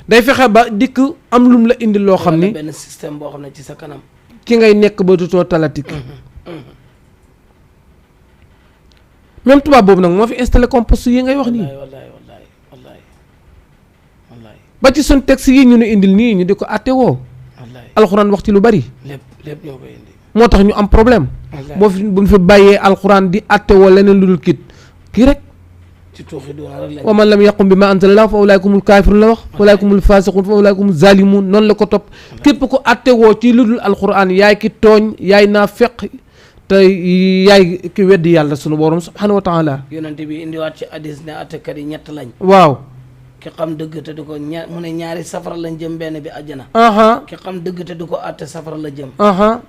day fexe ba dikk am lum la indi loo xam ni benn système boo xam ne ci sa kanam. ki ngay nekk ba dutoo talatik même tubaab boobu nag moo fi installé compost yi ngay wax nii. wallaay ba ci sun texte yi ñu nu indil nii ñu di ko àtte woo. alxuraan wax ci lu bari. lépp ñoo koy indi. moo tax ñu am problème. boo fi bu ñu fi bàyyee alxuraan di àtte woo leneen lu dul kii rek. ci tuuxi doona rek wa man lam yaqum bi ma anzala llaahu fa ulaa'ikumul kaafiruun la wax fa ulaa'ikumul faasiquun fa ulaa'ikumuz zaalimuun noonu la ko topp képp ko àtte woo ci lu dul alxuraan yaay ki tooñ yaay naa feq te yaay ki weddi yàlla sunu borom subhaanahu wa taala. yonente bi indiwaat ci hadis ne àttekat yi ñett lañ. waaw. ki xam dëgg te du ko mu ne ñaari safara lañ jëm benn bi àjjana. ki xam dëgg te du ko àtte safara la jëm.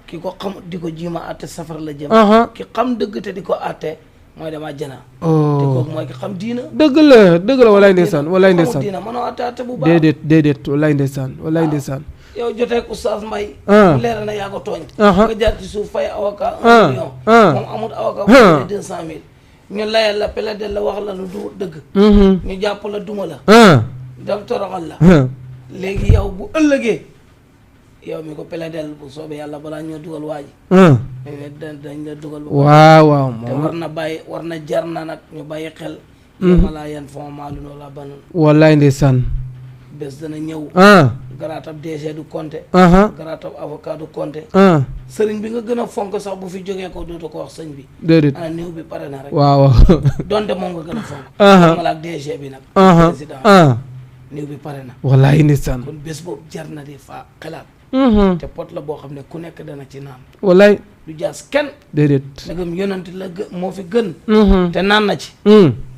ki ko xam di ko jiima àtte safara la jëm. ki xam dëgg te di ko àtte mooy dem àjjana. te kooku mooy ki xam diina. dëgg la walaay ndeysaan walaay ndeysaan. diina mënoo àtte bu baax. déedéet walaay ndeysaan walaay ndeysaan. yow joteeg oustaz Mbaye. mu leer na yaa ko tooñ. nga jaar ci suuf fay avocat 1 million. moom amul avocat bu ne 200 000. ñu layal la plaider la wax la lu du dëgg. ñu jàpp la duma la. dem toroxal la. léegi yow bu ëllëgee yow mi ko plaider bu soobee yàlla balaa ñoo dugal waa ji. dañ la dugal. waaw te war na jar na nag ñu bàyyi xel. ma laa yan fond maalun wala banun. wallaay ndeysaan. bés dana ñëw. garaatab DG du compter. garaatab avocat du compter. sëriñ bi nga gën a fonk sax bu fi jógee ko dootu ko wax sëñ bi. déedéet ana néew bi pare na rek. waaw. donte moom nga gën a fonk. ma la ak DG bi nag. président néew bi pare na. wallaay ndeysaan. kon bés boobu jar na di fa xalaat. te pot la boo xam ne ku nekk dana ci naan. wallaay. du jaas kenn. déedéet. ndegam yonanti la moo fi gën. te naan na ci.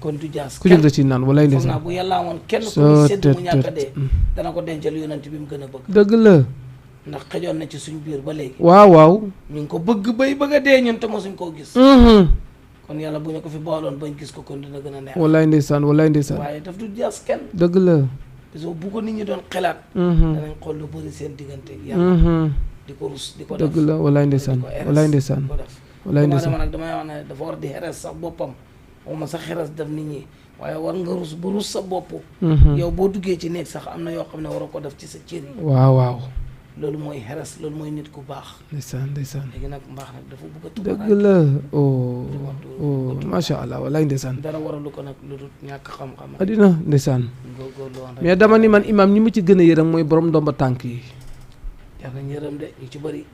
kon du jaas ku jël ci naan wallaay foog ndeysaan. naa bu yàlla amoon kenn ku ñu sedd mu ñàkk a dee dana ko dencal yonanti bi mu gën a bëgg. dëgg la. ndax xëjoon na ci suñ biir ba léegi. waaw. ñu ngi ko bëgg bay bëgg a dee ñun te mosuñ koo gis. kon yàlla bu ñu ko fi booloon bañ gis ko kon dina gën a neex. wallaay ndeysaan wallaay ndeysaan. waaye daf du jaas kenn. dëgg la. parce que bu ko nit ñi doon xelaat. danañ xool lu bëri seen diggante yàlla. di ko rus di ko def dëgg la wallaay ndeysaan wallaay ndeysaan. wallaay ndeysaan nag damay wax ne dafa war di xeres sax boppam waxuma sax xeres def nit ñi waaye war nga rus bu rus sa bopp. yow boo duggee ci néeg sax am na yoo xam ne waroo ko def ci sa cër yi. waaw. loolu mooy xeres loolu mooy nit ku baax. ndeysaan. léegi nag mbaax nag dafa bëgg a dëgg la macha allah wallaay ndeysaan. dara waralu ko nag lu dul ñàkk xam-xam. addina ndeysaan. góorgóorlu woon rek mais dama ni man imaam ñi ma ci gën a yërëm mooy borom ndomba tànk yi. jar nañ yërëm de ñu ci bëri.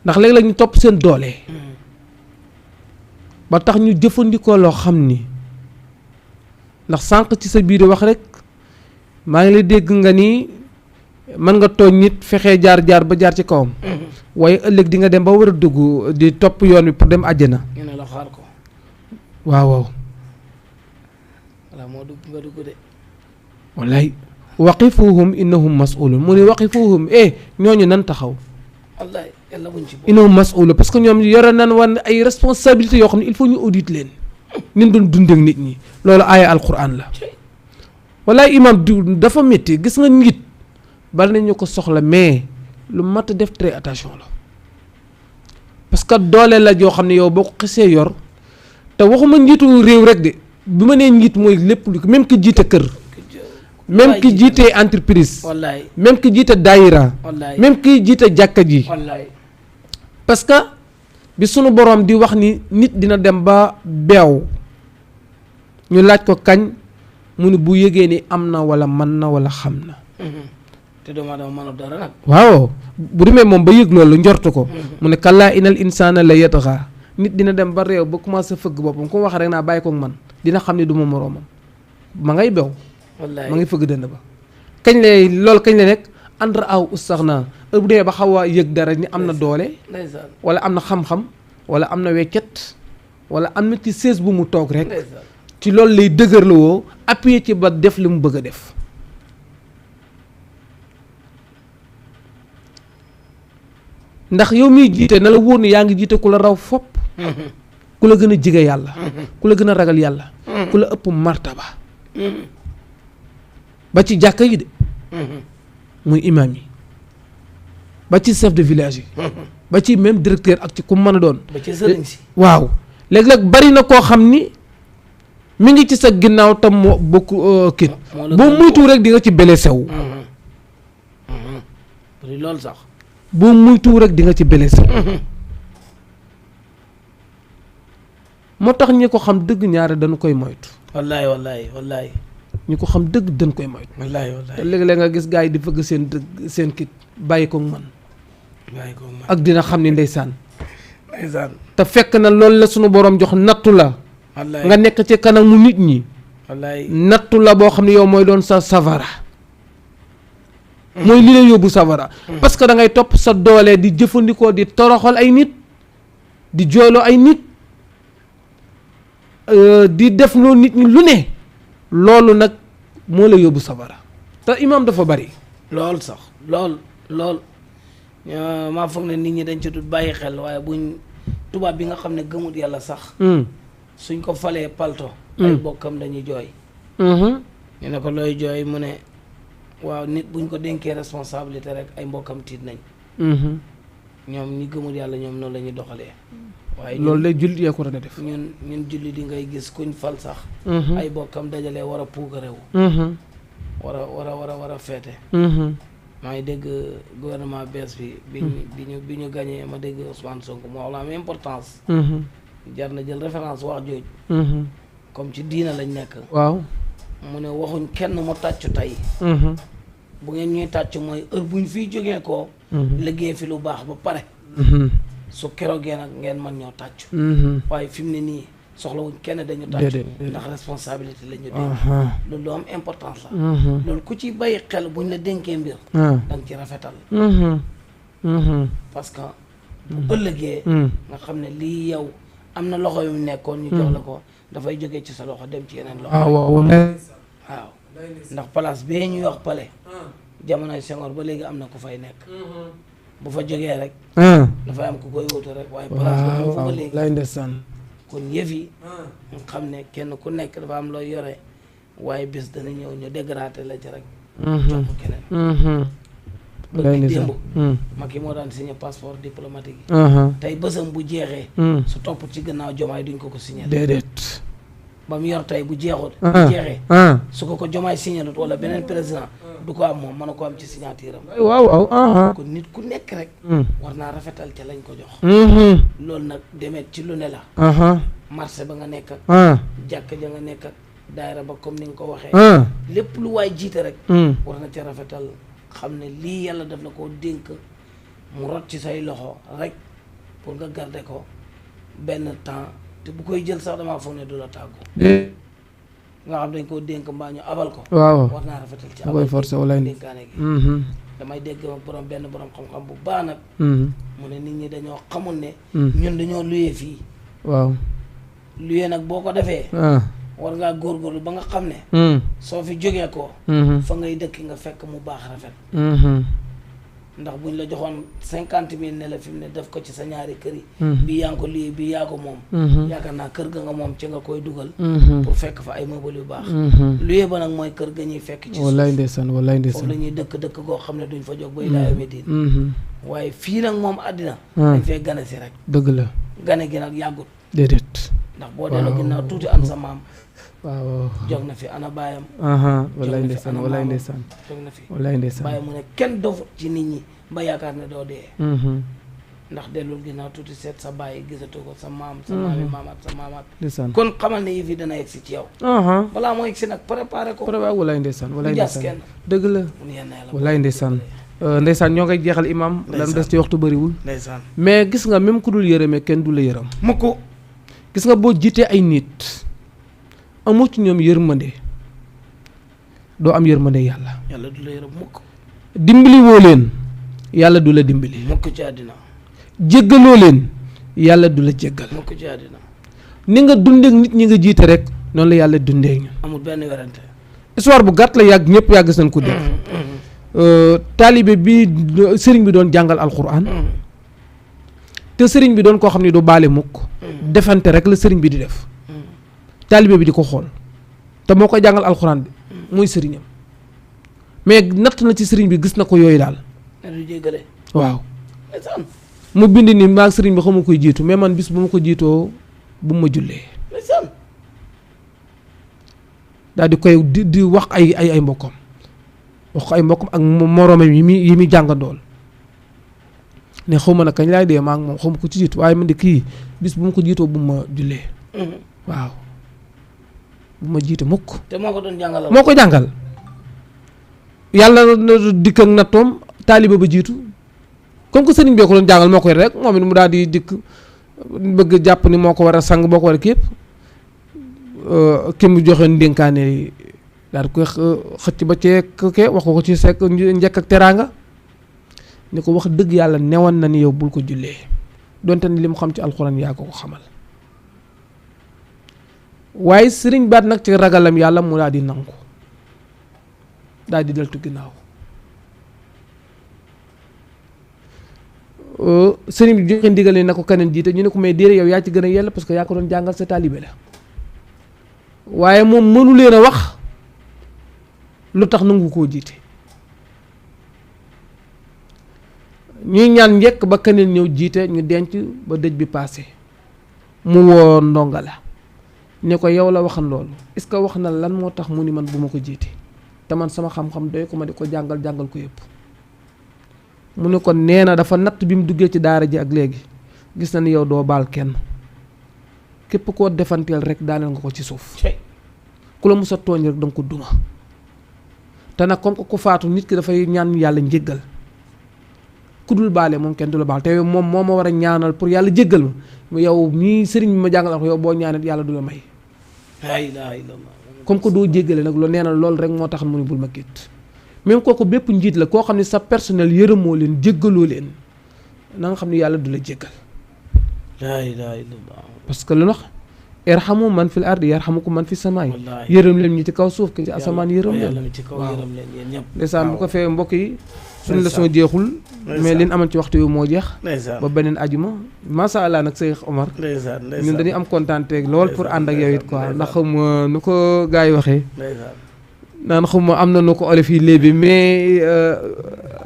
ndax léeg-léeg ñu topp seen doole. ba tax ñu jëfandikoo loo xam ni ndax sànq ci sa biir wax rek maa ngi lay dégg nga ni mën nga tooñ nit fexee jaar ba jaar ci kawam. waaye ëllëg di nga dem ba war a dugg di topp yoon wi pour dem àjjana. ñu ne la xaar ko. waaw. voilà moo dugg nga dugg de. wallaay. waqifuhum innahum mas'ulun mu ne waqifuhum ñooñu nan taxaw. wallaay yàlla buñ ci bokk. innahum mas'ulun parce que ñoom yore nan wan ay responsabilités yoo xam ne il faut ñu audit leen. nin doon dundee ak nit ñi loolu aaya alquran la. wallaay imam dafa métti gis nga nit bari nañu ko soxla mais lu mat a def très attention la parce que doole la joo xam ne yow boo ko xesee yor te waxuma njiitu réew rek de bu ma nee njiit mooy lépp lu même ki jiite kër. même ki jiite entreprise. wallaay même ki jiite daayira. wallaay même ki jiite jàkka ji. wallaay parce que bi sunu borom di wax ni nit dina dem ba beew ñu laaj ko kañ mu ne bu yëgee ni am na wala mën na wala xam na. te doomu aadama mënul dara nag. waaw bu demee moom ba yëg loolu njortu ko. mu ne kallaa inal insaana la yatghaa nit dina dem ba réew ba commencé fëgg boppam ku wax rek naa bàyyi ko man dina xam ne du ma moroomam ma ngay bew. wallaay ma ngi fëgg dënd ba. kañ lay loolu kañ la nekk àndra aw ustaxnaa bu demee ba xaw a yëg dara ni am na doole. ndeysaan wala am na xam-xam wala am na weccet wala am na ci sées bu mu toog rek. ndeysaan ci loolu lay dëgër la woo appuyer ci ba def li mu bëgg a def. ndax yow miy jiite na la wóor ni yaa ngi jiite ku la raw fopp ku la gën a jige yàlla ku la gën a ragal yàlla ku la ëpp martaba ba ci jàkka yi de muy imam yi ba ci chef de village yi ba ci même directeur ak ci ku mën a doon ba ci sëriñ si waaw léeg-léeg bari na koo xam ni mi ngi ci sa ginnaaw tam moo bokk kit boo muytu rek di nga ci blessé wu loolu sax boo muytu rek di nga ci blessé wu moo tax ñi ko xam dëgg ñaare dañu koy moytu wallaay ñi ko xam dëgg dañ koy moytu wallaay te léeg-léeg nga gis gars yi di fëgg seen kit bàyyi ko man ak dina xam ni ndeysaan te fekk na loolu la sunu borom jox nattu la nga nekk ci kanamu nit ñi nattu la boo xam ne yow mooy doon sa safara mooy li la yóbbu safara parce que da ngay topp sa doole di jëfandikoo di toroxal ay nit di jooloo ay nit di def loo nit ñi lu ne loolu nag moo la yóbbu safara te imam dafa bari lool sax lool maa foog ne nit ñi dañ ci dut bàyyi xel waaye buñ tubaab bi nga xam ne gëmut yàlla sax suñ ko falee palto ay bokkam dañuy jooy ñu ne ko looy jooy mu ne waaw nit buñ ko dénkee responsabilité rek ay mbokkam tiit nañ ñoom ñi gëmut yàlla ñoom noonu la ñuy doxalee waaye loolu lay jullit yaa ko war a def ñun jullit di ngay gis kuñ fal sax ay bokkam dajalee war a puukarewu war a feete maa ngi dégg gouvernement bees bi bi ñu gagné ma dégg Ousmane Sonko moo la am importance jar na jël référence wax jooj comme ci diina lañ nekk waaw mu ne waxuñ kenn mu tàccu tey bu ngeen ñuy tàcc mooy heure buñ fiy jógee koo liggéey fi lu baax ba pare su keroogee nag ngeen mën ñoo tàccu waaye fi mu ne nii soxlawuñ kenn dañu tàccu ndax responsabilité la ñu dénk loolu lu am importance la loolu ku ci bàyyi xel buñ la dénkee mbir danga ci rafetal parce que bu ëllëgee nga xam ne lii yow am na loxo yu nekkoon ñu jox la ko dafay jógee ci sa loxo dem ci yeneen loxo waaw ndax place bee ñuy wax pale jamonoy Senghor ba léegi am na ku fay nekk bu fa jógee rek dafay am ku koy wutu rek waaye place ba mu fa ba léegi lay ndeysaan kon yëf yi nga xam ne kenn ku nekk dafa am looy yore waaye bis dana ñëw ñu dégradé la ci rek jox ko keneen bëgg démb Macky moo daan signé passeport diplomatique yi tey bësam bu jeexee su topp ci gannaaw Jomaay duñ ko signé déedéet ba mu yor tey bu jeexut bu jeexee su ko Jomaay signé lut wala beneen président du ko am moom mën a ko am ci signature am waaw kon nit ku nekk rek war naa rafetal ca lañ ko jox loolu nag demet ci lu ne la marché ba nga nekk ak jàkk ja nga nekk ak daayira ba comme ni nga ko waxee lépp lu waay jiite rek war na ca rafetal xam ne lii yàlla daf la koo dénk mu rot ci say loxo rek pour nga garder ko benn temps te bu koy jël sax damaa foog ne du la tàggu nga xam dañ koo dénk mbaa ñu abal ko waaw war naa rafetal ci koy forcé wala dénkaane gi damay dégg benn borom xam-xam bu baax nag mu ne nit ñi dañoo xamul ne ñun dañoo luyee fii waaw luyee nag boo ko defee war ngaa góorgóorlu ba nga xam ne soo fi jógee ko fa ngay dëkk nga fekk mu baax rafet ndax buñ la joxoon 50,000 ne la fi mu ne def ko ci sa ñaari kër yi bii yaa ngi ko luyee bii yaa ko moom yaakaar naa kër ga nga moom ci nga koy dugal pour fekk fa ay meubles yu baax luyee ba nag mooy kër ga ñuy fekk ci wallaay ndeysaan wallaay ndeysaan foofu la ñuy dëkk goo xam ne duñ fa jóg bay laayo Medine waaye fii nag moom àddina dañ fee gane si rek dëgg la gane gi nag yàggut déedéet ndax boo delloo ginnaaw tuuti am sa maam waaw jóg na fi ana baayam wallaay ndeysaan wallaay ndeysaan jóg na fi wallaay ndeysaan baayam mu ne kenn dofut ci nit ñi ba yaakaar ne doo dee ndax dellul ginnaaw tuuti seet sa baay gisatu ko sa maam sa maami maamaat sa maamaat ndeysaan kon xamal ne yëf yi dana yegg si ci yow balaa moo yegg si nag préparé ko wallaay ndeysaan wallaay jas ndeysaan kenn dëgg la wallaay ndeysaan ndeysaan ñoo ngay jeexal imam lan des ci waxtu bëriwul ndeysaan mais gis nga même ku dul yërëmee kenn du la yërëm mukk gis nga boo jiitee ay nit amoo ci ñoom yërmande doo am yërmande yàlla du la yërëm mukk dimbali woo leen yàlla du la dimbali mukk ci àddina jéggaloo leen yàlla du la jéggal mukk ci àddina ni nga dundeek nit ñi nga jiite rek noonu la yàlla dundeek ñu amul benn werante histoire bu gàtt la yàgg ñëpp yàgg seen ko def taalibe bi sëriñ bi doon jàngal alquran te sëriñ bi doon koo xam ne du baale mukk defante rek la sëriñ bi di def taalibe bi di ko xool te moo ko jàngal alxuraan bi muy sëriñam mais natt na ci sëriñ bi gis na ko yooyu daal waaw mu bind ni maag sëriñ bi xamu koy jiitu mais man bis bu ma ko jiitoo bu ma jullee daal di koy di wax ay mbokkam wax ko ay mbokkam ak moroomam yi muy jàngandool ne xaw ma nag kañ laay dee maa ngi moom xaw ma ko ci jiitu waaye man de kii bis bu ma ko jiitoo bu ma jullee waaw bu ma jiite mukk te moo ko doon jàngal moo ko jàngal yàlla dikk ak nattoom taaliba ba jiitu comme que sëriñ bee ko doon jàngal moo koy rek moom it mu daal di dikk bëgg jàpp ni moo ko war a sang moo ko war a képp ki mu joxe ndénkaane daal koy xëcc ba ceeke wax ko ci sekk njëkk ak teraanga ni ko wax dëgg yàlla newoon na ni yow bul ko jullee donte ni li mu xam ci alxuraan yaa ko xamal waaye sëriñ baat nag ci ragalam yàlla mu daal di nangu daal di deltu ginnaaw sëriñ bi joxe ndigal ne na ko keneen jiite ñu ne ko mais déedéet yow yaa ci gën a yella parce que yaa ko doon jàngal sa taalibe la waaye moom mënu leen a wax lu tax nangu koo jiite ñuy ñaan njëkk ba keneen ñëw jiite ñu denc ba dëj bi paase mu woo ndonga la ne ko yow la waxan loolu est-ce que wax na lan moo tax mu ni man bu ma ko jiite te man sama xam-xam doy ko ma di ko jàngal ko yëpp mu ne ko nee na dafa natt bi mu duggee ci daara ji ak léegi gis na ni yow doo baal kenn képp koo defanteel rek daaneel nga ko ci suuf ku la mos a tooñ rek danga ko duma te nag comme que ku faatu nit ki dafay ñaan yàlla njéggal ku dul baale moom kenn du la baal te moom moo ma war a ñaanal pour yàlla jéggal ma yow mii sëriñ bi ma jàngal ak yow boo ñaanal yàlla du la may la ilaha illallah comme que doo jéggale nag loolu nee na loolu rek moo tax mu ni bul ma gétt même kooku bépp njiit la koo xam ne sa personnel yërëmoo leen jéggaloo leen na nga xam ne yàlla du la jéggal la ilaha illallah parce que lu wax irhamu man fil ardi yarhamukum man fis samaay yërëm leen ñi ci kaw suuf ki ci asamaan yërëm leen waaw ndeysaan bu ko fee mbokk yi suñu leçon jeexul mais liñ amal ci waxtu yu moo jeex ba beneen ajuma masha Allah nag Cheikh Omar ñun dañuy am kontaante lool pour ànd ak yow it quoi ndax xam nu ko gars yi waxee naan xam am na nu ko olof yi léegi mais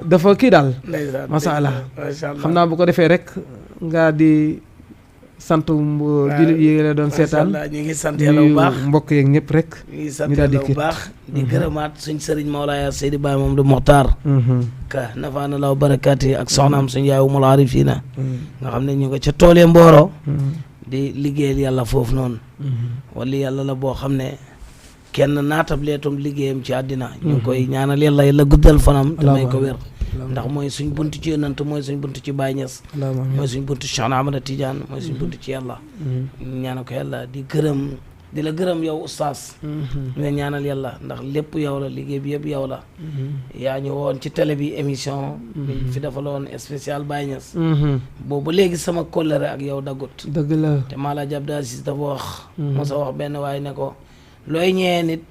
dafa kii daal masha Allah xam naa bu ko defee rek nga di sant jullit yi la doon seetaan ñu ngi sant yàlla bu baax mbokk yeeg ñëpp rek ñu ngi sant yàlla bu baax di gërëmaat suñ sëriñ Mawlaaya Seydi Baye Mamadou Mokhtar ka nafaana law barakaati ak soxnaam suñ yaay Umul Arifina nga xam ne ñu ko ca toolee Mboro di liggéeyal yàlla foofu noonu wala yàlla la boo xam ne kenn naatableetum liggéeyam ci àddina ñu ngi koy ñaanal yàlla guddal fanam te may ko wér ndax mooy suñ buntu ci yonant mooy suñ buntu ci Baye Niass mooy suñ buntu Cheikh Ahmada Tidiane mooy suñ buntu ci yàlla ñaanal ko yàlla di la gërëm yow oustaz ñu ñaanal yàlla ndax lépp yow la liggéey bi yëpp yow la yaa ñu woon ci télé bi émission fi dafa la woon spécial Baye Niass boobu léegi sama kóllëre ak yow daggut dëgg la te Maalaji Abdou Aziz dafa wax mosa wax benn waaye ne ko looy ñëwee nit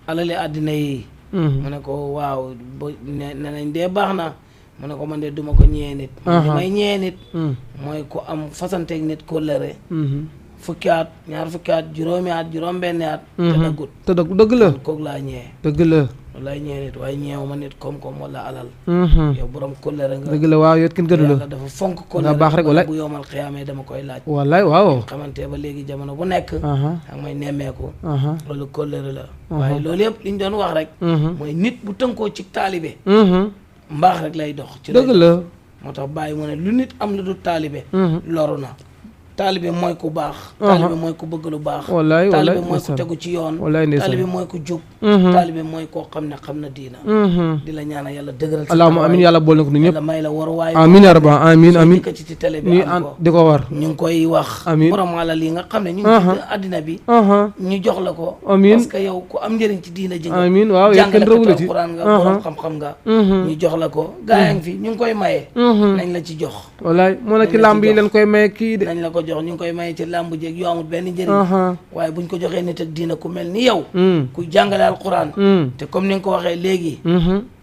alali àddina yi mu ne ko waaw ne nañ dee baax na mu ne ko man de duma ko ñëwee nit li may ñëwee nit mooy ku am fasanteeg nit kóllëre fukki at ñaar fukki at juróomi at juróom-benni at te daggut dëgg la kooku laa ñëwee dëgg la loolu lay ñëwee nit waaye ñeewu ma nit koom-koom wala alal yow borom kóllëre nga dëgg la waaw yow kenn gënu la yàlla dafa fonk kóllëre nga baax rek wala bu yowmal xiyaamee dama koy laaj wallaay waaw xamante ba léegi jamono bu nekk ak may nemmeeku loolu kóllëre la waaye loolu yëpp li ñu doon wax rek mooy nit bu tënkoo ci taalibe mbaax rek lay dox ci dëgg la moo tax bàyyi mu ne lu nit am lu du taalibe loru na taalibe mooy ku baax taalibe mooy ku bëgg lu baax wallaay taalibe mooy ku tegu ci yoon taalibe mooy ku jub taalibe mooy koo xam ne xam na diina di la ñaanal yàlla dëgëral allahumma amin yàlla bool na ko ñëpp yàlla may la war waay amin ya rabbi amin ko ci télé bi ñuy di ko war ñu ngi koy wax amin borom alal yi nga xam ne ñu ngi ci àddina bi ñu jox la ko amin parce que yow ku am njëriñ ci diina ji nga amin waaw yow kenn rawul ci alquran nga borom xam-xam nga ñu jox la ko gaa ngi fi ñu ngi koy maye nañ la ci jox wallaay moo na ci làmb yi leen koy maye kii de nañ la ko jox ñu ngi koy maye ci làmb jeeg yoo amul benn njëriñ waaye buñ ko joxee nit ak diina ku mel ni yow ku jàngale alquran te comme ni nga ko waxee léegi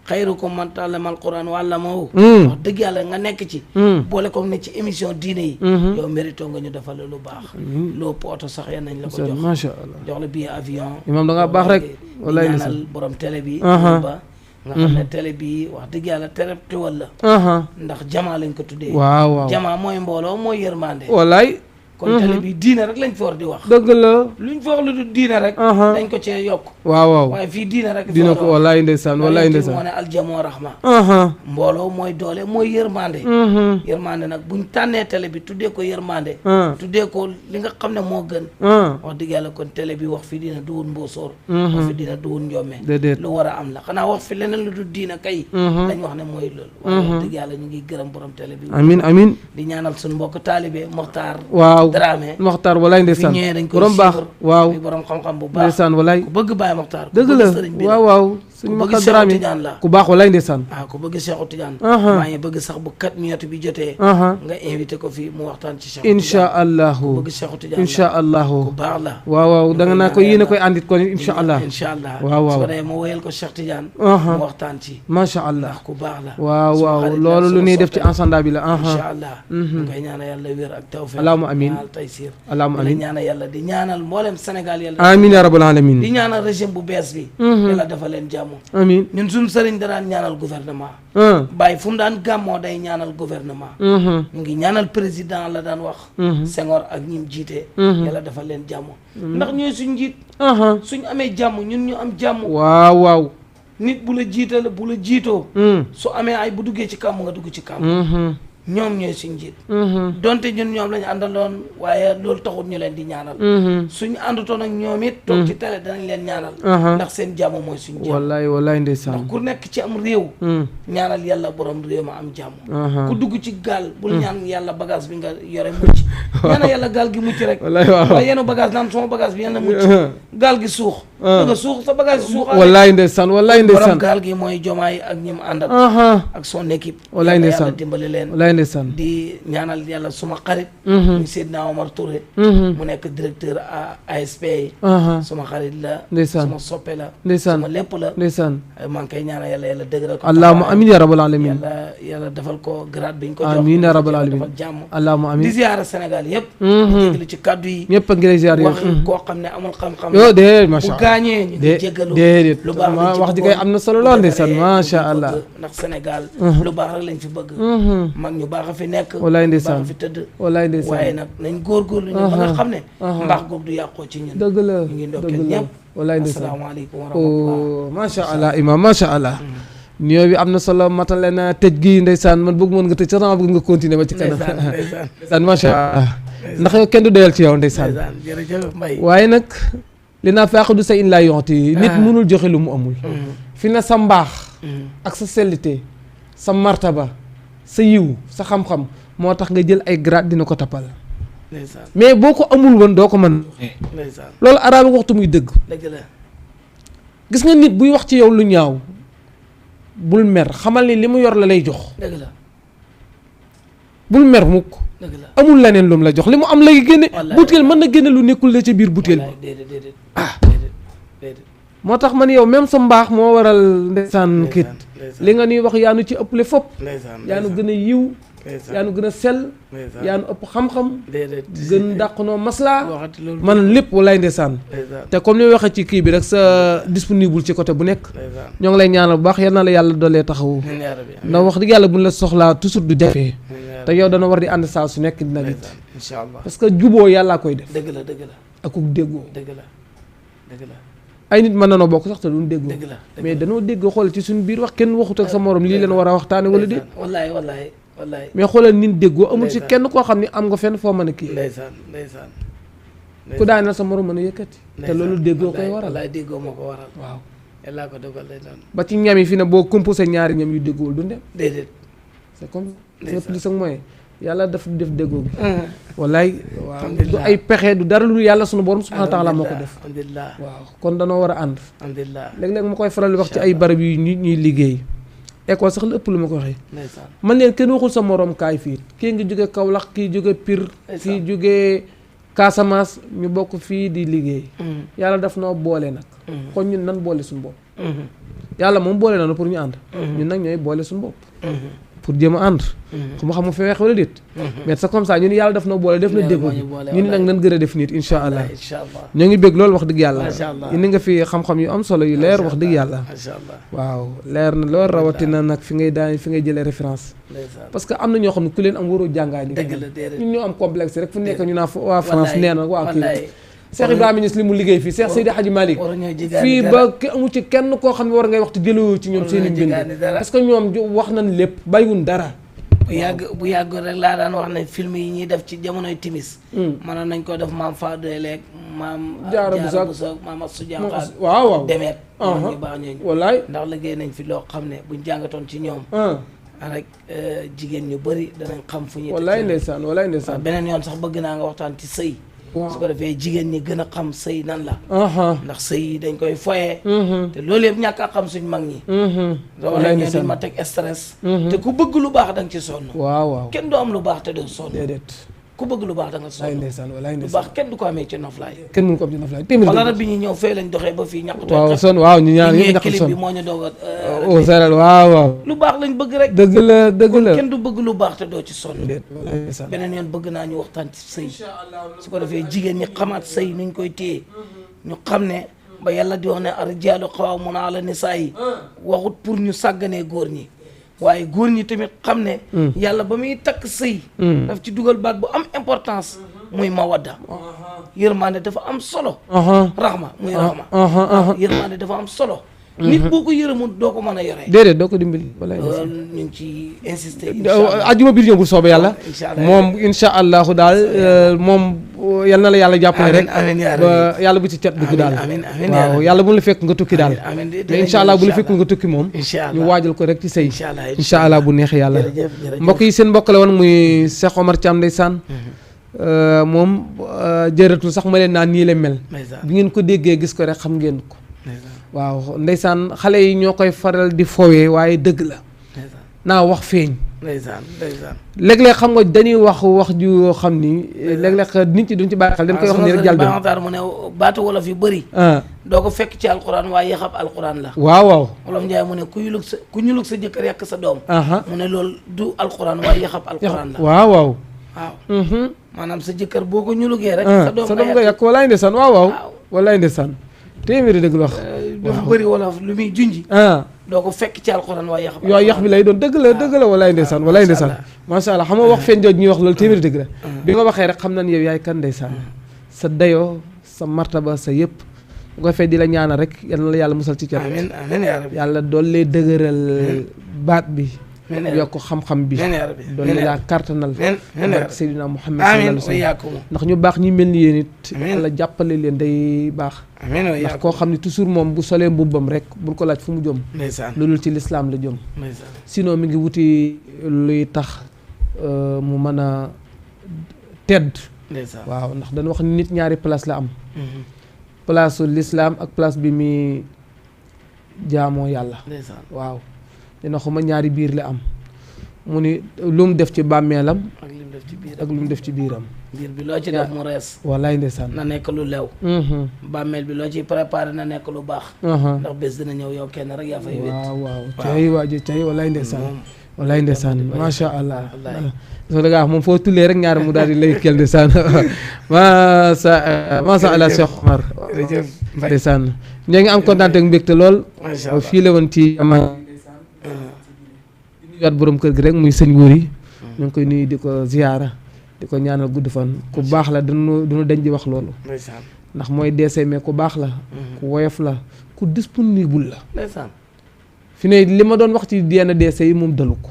xayrukum man ta'allama al-Qur'an wa 'allamahu wax dëgg yàlla nga nekk ci boole ko ne ci émission diine yi yow mérito nga ñu defal lu baax loo poto sax yan nañ la ko jox macha allah jox la billet avion imam da nga baax rek wallaay ñaanal borom télé bi ba nga xam ne télé bi wax dëgg yàlla télé teewal la ndax jamaa lañ ko tuddee waaw jamaa mooy mbooloo mooy yërmande wallaay kon télé bi diine rek lañ fi war di wax dëgg la luñ fi wax lu du diine rek dañ ko cee yokk waaw waaye fii diine rek dina ko wallaay ndeysaan wallaay ndeysaan moo ne aljamoo rahma mbooloo mooy doole mooy yërmande yërmande nag buñ tànnee télé bi tuddee ko yërmande tuddee ko li nga xam ne moo gën wax dëgg yàlla kon télé bi wax fi dina duwul mbóosóor wax fi dina duwul njomme lu war a am la xanaa wax fi leneen lu du diine kay dañ wax ne mooy loolu waaye wax dëgg yàlla ñu ngi gërëm borom télé bi amin di ñaanal suñu mbokk taalibe Mokhtar waaw Dramé Mokhtar walaay ndeysaan fi ñëwee dañ ko borom baax waaw borom xam-xam bu baax ndeysaan walaay ku bëgg Baye Mokhtar dëgg la waaw suñu Mokhtar Dramé ku baax walaay ndeysaan ku bëgg Cheikhou Tidiane maa ngi bëgg sax bu 4 minutes bi jotee nga invité ko fii mu waxtaan ci Cheikhou insha allahu bëgg Cheikhou Tidiane insha allahu ku baax la waaw da nga naa ko yéen a koy àndit kon insha allah waaw su ko defee ma woyal ko Cheikh Tidiane mu waxtaan ci macha allah ku baax la waaw loolu lu ñuy def ci ensemble bi la insha allah ñu koy ñaanal yàlla wér ak tawfiq allahumma amin taysir allahumma amin di ñaanal yàlla di ñaanal mboolem Sénégal yàlla amin ya rabbal alamin di ñaanal régime bu bees bi yàlla dafa leen jàmm amin ñun suñu sëriñ da daan ñaanal gouvernement bàyyi fu mu daan gàmmoo day ñaanal gouvernement ñu ngi ñaanal président la daan wax Senghor ak ñim jiite yàlla dafa leen jàmm ndax ñooy suñ njiit suñ amee jàmm ñun ñu am jàmm waaw nit bu la jiital bu la jiitoo su amee ay bu duggee ci kàmm nga dugg ci kàmm ñoom ñooy suñ njiit donte ñun ñoom lañu àndaloon waaye loolu taxul ñu leen di ñaanal suñu àndutoon ak ñoom it toog ci télé danañ leen ñaanal ndax seen jàmm mooy suñ jàmm wallaay ndeysaan ndax ku nekk ci am réew ñaanal yàlla borom réew ma am jàmm ku dugg ci gaal bul ñaan yàlla bagage bi nga yore mucc ñaanal yàlla gaal gi mucc rek waaye yenu bagage naan sama bagage bi yàlla mucc gaal gi suux da nga suux sa bagage suux wallaay ndeysaan borom gaal gi mooy Jomaay ak ñim àndal ak son équipe yàlla dimbali leen di ñaanal yàlla suma xarit ñu Seydina Omar Touré mu nekk directeur ASP yi suma xarit la suma soppe la suma lépp la maa ngi koy ñaanal yàlla dëgëral ko allahumma amin ya rabbal alamin yàlla defal ko grade bi ñu ko jox amin ya rabbal alamin defal jàmm allahumma amin di ziyaara Sénégal yëpp jégalu ci kaddu yi ñëpp a ngi lay ziyaar wax koo xam ne amul xam-xam yo déedéet macha bu gaañee ñu ngi jégalu déedéet lu baax wax ji kay am na solo lool ndeysaan macha allah ndax Sénégal lu baax rek lañ fi bëgg mag ñu baax a fi nekk walaay ndeysaan baax a fi tëdd walaay ndeysaan waaye nag nañ góorgóorlu ñu ba nga xam ne mbaax googu du yàqoo ci ñun dëgg la ñu ngi ndokkeel ñëpp walaay ndeysaan asalaamaaleykum wa rahmatullah macha allah imam macha allah nuyoo bi am na solo matale na tëj gi ndeysaan man bëgg mën nga tëj sax dama bëgg nga continuer ba ci kanam ndeysaan macha allah ndax yow kenn du doyal ci yow ndeysaan jërëjëf Mbaye waaye nag li naa faaqidu sa in laa yoxti nit mënul joxe lu mu amul fi na sa mbaax ak sa sellité sa martaba sa yiw sa xam-xam moo tax nga jël ay grade dina ko tappal mais boo ko amul woon doo ko mën loolu arabe waxtu muy dëgg gis nga nit buy wax ci yow lu ñaaw bul mer xamal ni li mu yor la lay jox bul mer mukk amul leneen lu mu la jox li mu am lay génne butéel mën na génne lu nekkul la ca biir butéel moo tax man yow même sa mbaax moo waral ndeysaan kit li nga nuy wax yaa nu ci ëpple fopp yaa nu gën a yiw yaa nu gën a sell yaa nu ëpp xam-xam gën dàq noo maslaa man lépp walaay ndeysaan te comme ni waxee ci kii bi rek sa disponible ci côté bu nekk ñoo ngi lay ñaanal bu baax yal na la yàlla doolee taxawu ndax wax dëgg yàlla buñ la soxlaa toujours du jafee te yow dana war di ànd saa su nekk dina nit parce que juboo yàllaa koy def dëgg la akuk déggoo dëgg la ay nit mën nanoo bokk sax te duñ déggoo mais danoo déggoo xool ci suñu biir wax kenn waxut ak sa morom lii leen war a waxtaane wala déet wallaay mais xoolal nin déggoo amul ci kenn koo xam ne am nga fenn foo mën a kii ndeysaan ku daaneel sa morom mën a yëkkati te loolu déggoo koy waral wallaay déggoo moo ko waral waaw yàllaa ko dogal lay doon ba ci ñam yi fi ne boo composé ñaari ñam yu déggoowul du dem déedéet c'est comme ça plus ak moyen yàlla daf def déggoo bi wallaay waaw du ay pexe du dara lu yàlla sunu borom subhanahu wa taala moo ko def alhamdulilah waaw kon danoo war a ànd alhamdulilah léeg-léeg ma koy faral di wax ci ay barab yu nit ñuy liggéey école sax la ëpp lu ma ko waxee man leen kenn waxul sa morom kaay fii kii ngi jóge Kaolack kii jóge Pire kii jóge Casamance ñu bokk fii di liggéey yàlla daf noo boole nag kon ñun nan boole suñu bopp yàlla moom boole na pour ñu ànd ñun nag ñooy boole suñu bopp pour jéem a ànd ku ma xam mu fi weex wala déet mais c'est comme ça ñun yàlla def na boole def na déggoo ñun nag nan gën a def nit insha allah ñoo ngi bég loolu wax dëgg yàlla indi nga fi xam-xam yu am solo yu leer wax dëgg yàlla waaw leer na loolu rawatina nag fi ngay jëlee référence parce que am na ñoo xam ne ku leen am waroo jàngaay ni ñun ñoo am complexe rek fu nekk ñu naa waa France nee na waa kii Cheikh Ibrahima Niass li mu liggéey fii Cheikh Seydi Hadji Malick fii ba amu ci kenn koo xam ne war ngay waxtu jëloo ci ñoom seen i mbind parce que ñoom wax nañ lépp bàyyiwuñ dara bu yàgg rek laa daan wax ne film yi ñuy def ci jamonoy timis mënoon nañ ko def maam Fadou leeg maam Jaara Buso maam Astou Diankha waaw demeet ñu baax ñooñu wallaay ndax liggéey nañ fi loo xam ne buñ jàngatoon ci ñoom rek jigéen ñu bëri danañ xam fu ñuy wallaay ndeysaan beneen yoon sax bëgg naa nga waxtaan ci sëy su ko defee jigéen ñi gën a xam sëy nan la ndax sëy yi dañ koy foyee te loolu yëpp ñàkk a xam suñ mag ñi doo la ñoo di ma teg stress te ku bëgg lu baax da nga ci sonn waaw kenn doo am lu baax te doo sonn déedéet ku bëgg lu baax da nga sonn lu baax kenn du ko amee ci noflaay kenn mënu ko am ci noflaay wala rab bi ñu ñëw fee lañ doxee ba fii ñàkk waaw sonn waaw ñu ñaar yëpp ñàkk sonn bi moo ñu doog a seral waaw lu baax lañ bëgg rek dëgg la kenn du bëgg lu baax te doo ci sonn beneen yoon bëgg naa ñu waxtaan ci sëy su ko defee jigéen ñi xamaat sëy nuñ koy téye ñu xam ne ba yàlla di wax ne ar-rijaalu qawwaamuuna ala nisaa yi waxut pour ñu sàgganee góor ñi waaye góor ñi tamit xam ne yàlla ba muy takk sëy daf ci dugal baat bu am importance muy mawadda yërmande dafa am solo raxma muy raxma yërmande dafa am solo nit boo ko yërëmul doo ko mën a yore déedéet doo ko dimbali wala ñu ngi ci insister ajuma biir ñëw bu soobee yàlla moom insha allahu daal moom yal na la yàlla jàppale rek ba yàlla bu ci cat dugg daal waaw yàlla bu la fekk nga tukki daal mais insha allah bu la fekkul nga tukki moom ñu waajal ko rek ci sëy insha allah bu neexee yàlla mbokk yi seen mbokk la woon muy Cheikh Omar Thiam ndeysaan moom jëratul sax ma leen naan nii la mel bi ngeen ko déggee gis ko rek xam ngeen ko waaw ndeysaan xale yi ñoo koy faral di fowee waaye dëgg la naa wax feeñ léeg-léeg xam nga dañuy wax ju xam ni léeg-léeg nit ñi duñ ci bàyyi xel dañ koy wax ni rek jàll benn mu ne baatu wolof yu bëri doo ko fekk ci alquran waaye yaxab alquran la waaw wolof Njaay mu ne ku ñulug sa jëkkër yàq sa doom mu ne loolu du alquran waaye yaxab alquran la waaw maanaam sa jëkkër boo ko ñulugee rek sa doom nga yàq walaay ndeysaan waaw walaay ndeysaan téeméeri dëgg la wax dafa bëri wolof lu muy junji doo ko fekk ci alxuraan waaye yax bi lay doon dëgg la walaay ndeysaan macha allah xam nga wax feeñ jooj ñuy wax loolu téeméeri dëgg la bi nga waxee rek xam nañ yow yaay kan ndeysaan sa dayoo sa martaba sa yëpp bu ko fee di la ñaanal rek yal na la yàlla musal ci cat yàlla doon lay dëgëral baat bi yokk xam-xam bi doon laa kartanal barke Seydina Muhammad sallallahu alayhi wa sallam ndax ñu baax ñi mel ni yéen it yàlla jàppale leen day baax ndax koo xam ne toujours moom bu solee mbubbam rek bul ko laaj fu mu jëm loolu ci lislaam la jëm sinon mi ngi wuti luy tax mu mën a tedd waaw ndax dañu wax nit ñaari place la am place u lislaam ak place bi muy jaamoo yàlla waaw dina xuma ñaari biir la am mu ni lu mu def ci bàmmeelam ak lu mu def ci biiram biir bi loo ci def mu rees wallaay ndeysaan na nekk lu lew bàmmeel bi loo ciy préparé na nekk lu baax ndax bés dina ñëw yow kenn rek yaa fay wét waaw cay waajo cay wallaay ndeysaan masha allah so da ngaa moom foo tullee rek ñaari mu daal di lay kel ndeysaan masha allah Cheikh Omar ndeysaan ñoo ngi am kontaan ak mbégte lool fii la woon ci waat borom kër gi rek muy sëñ Wuri ñu ngi koy nuyu di ko ziyaara di ko ñaanal gudd fan ku baax la duñu dañ di wax loolu ndax mooy deesee mais ku baax la ku woyof la ku disponible la fi ne li ma doon wax ci yenn deesee yi moom dalu ko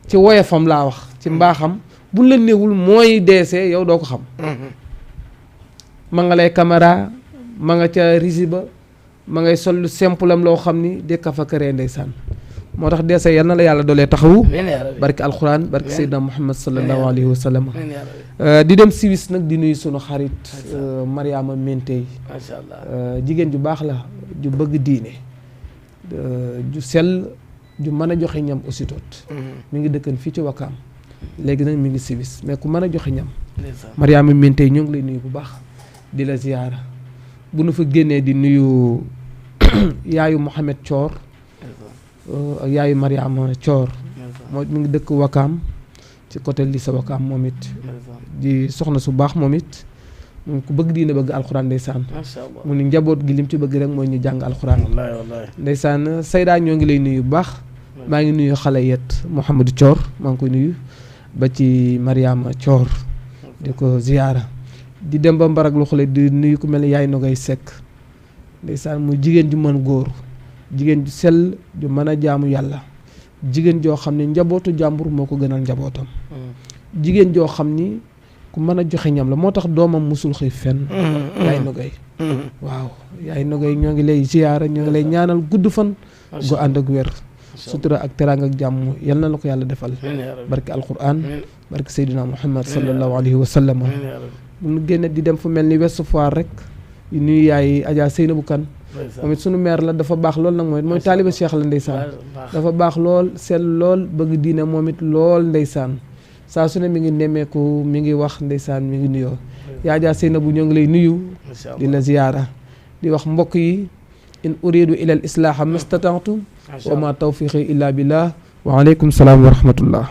ci woyofam laa wax ci mbaaxam bu la néewul mooy deesee yow doo ko xam ma nga lay caméra ma nga ca risi ba ma ngay sol lu simple am loo xam ni di kafa këree ndeysaan moo tax deesa yal na la yàlla doolee taxawu barke alxuraan barke Seydina Muhammad sallallahu alayhi wa sallam di dem Suisse nag di nuyu sunu xarit Mariama Mentey macha allah jigéen ju baax la ju bëgg diine ju sell ju mën a joxe ñam aussitôt mi ngi dëkkan fii ci Wakaam léegi nag mi ngi Suisse mais ku mën a joxe ñam Mariama Mentey ñoo ngi lay nuyu bu baax di la ziyaara bu nu fa génnee di nuyu yaayu Mohamed Thior ak yaayu Mariama Thior moo mi ngi dëkk Wakaam ci côté lycée Wakaam moom it di soxna su baax moom it mu ku bëgg diine bëgg alxuraan ndeysaan mu ni njaboot gi lim ci bëgg rek mooy ñu jàng alxuraan ndeysaan Sayda ñoo ngi lay nuyu bu baax maa ngi nuyu xale yet Mouhamadou Thior maa ngi koy nuyu ba ci Mariama Thior di ko ziyaara di dem ba mbarak lu xale di nuyu ku mel ni yaay Nogay Seck ndeysaan mu jigéen ju mën góor jigéen ju sell ju mën a jaamu yàlla jigéen joo xam ne njabootu jàmbur moo ko gënal njabootam jigéen joo xam ni ku mën a joxe ñam la moo tax doomam musul xëy fenn yaay Nogay waaw yaay Nogay ñoo ngi lay ziyaara ñoo ngi lay ñaanal gudd fan gu ànd ak wér sutura ak teraanga ak jàmm yal na la ko yàlla defal barke alquran barke Seydina Muhammad sallallahu alayhi wa sallam bu ñu génne di dem fu mel ni Ouest Foire rek yu nuyu yaay Adja Seynabou Kane moom it sunu maire la dafa baax lool nag mooy taaliba Cheikh la ndeysaan dafa baax lool sell lool bëgg diine moom it lool ndeysaan saa su ne mi ngi nemmeeku mi ngi wax ndeysaan mi ngi nuyoo yaa Adja Seynabou ñoo ngi lay nuyu di la ziyaara di wax mbokk yi in uridu ila al islaaha mastata'tu wa ma tawfiqi illa billah wa aleykum salaam wa rahmatullah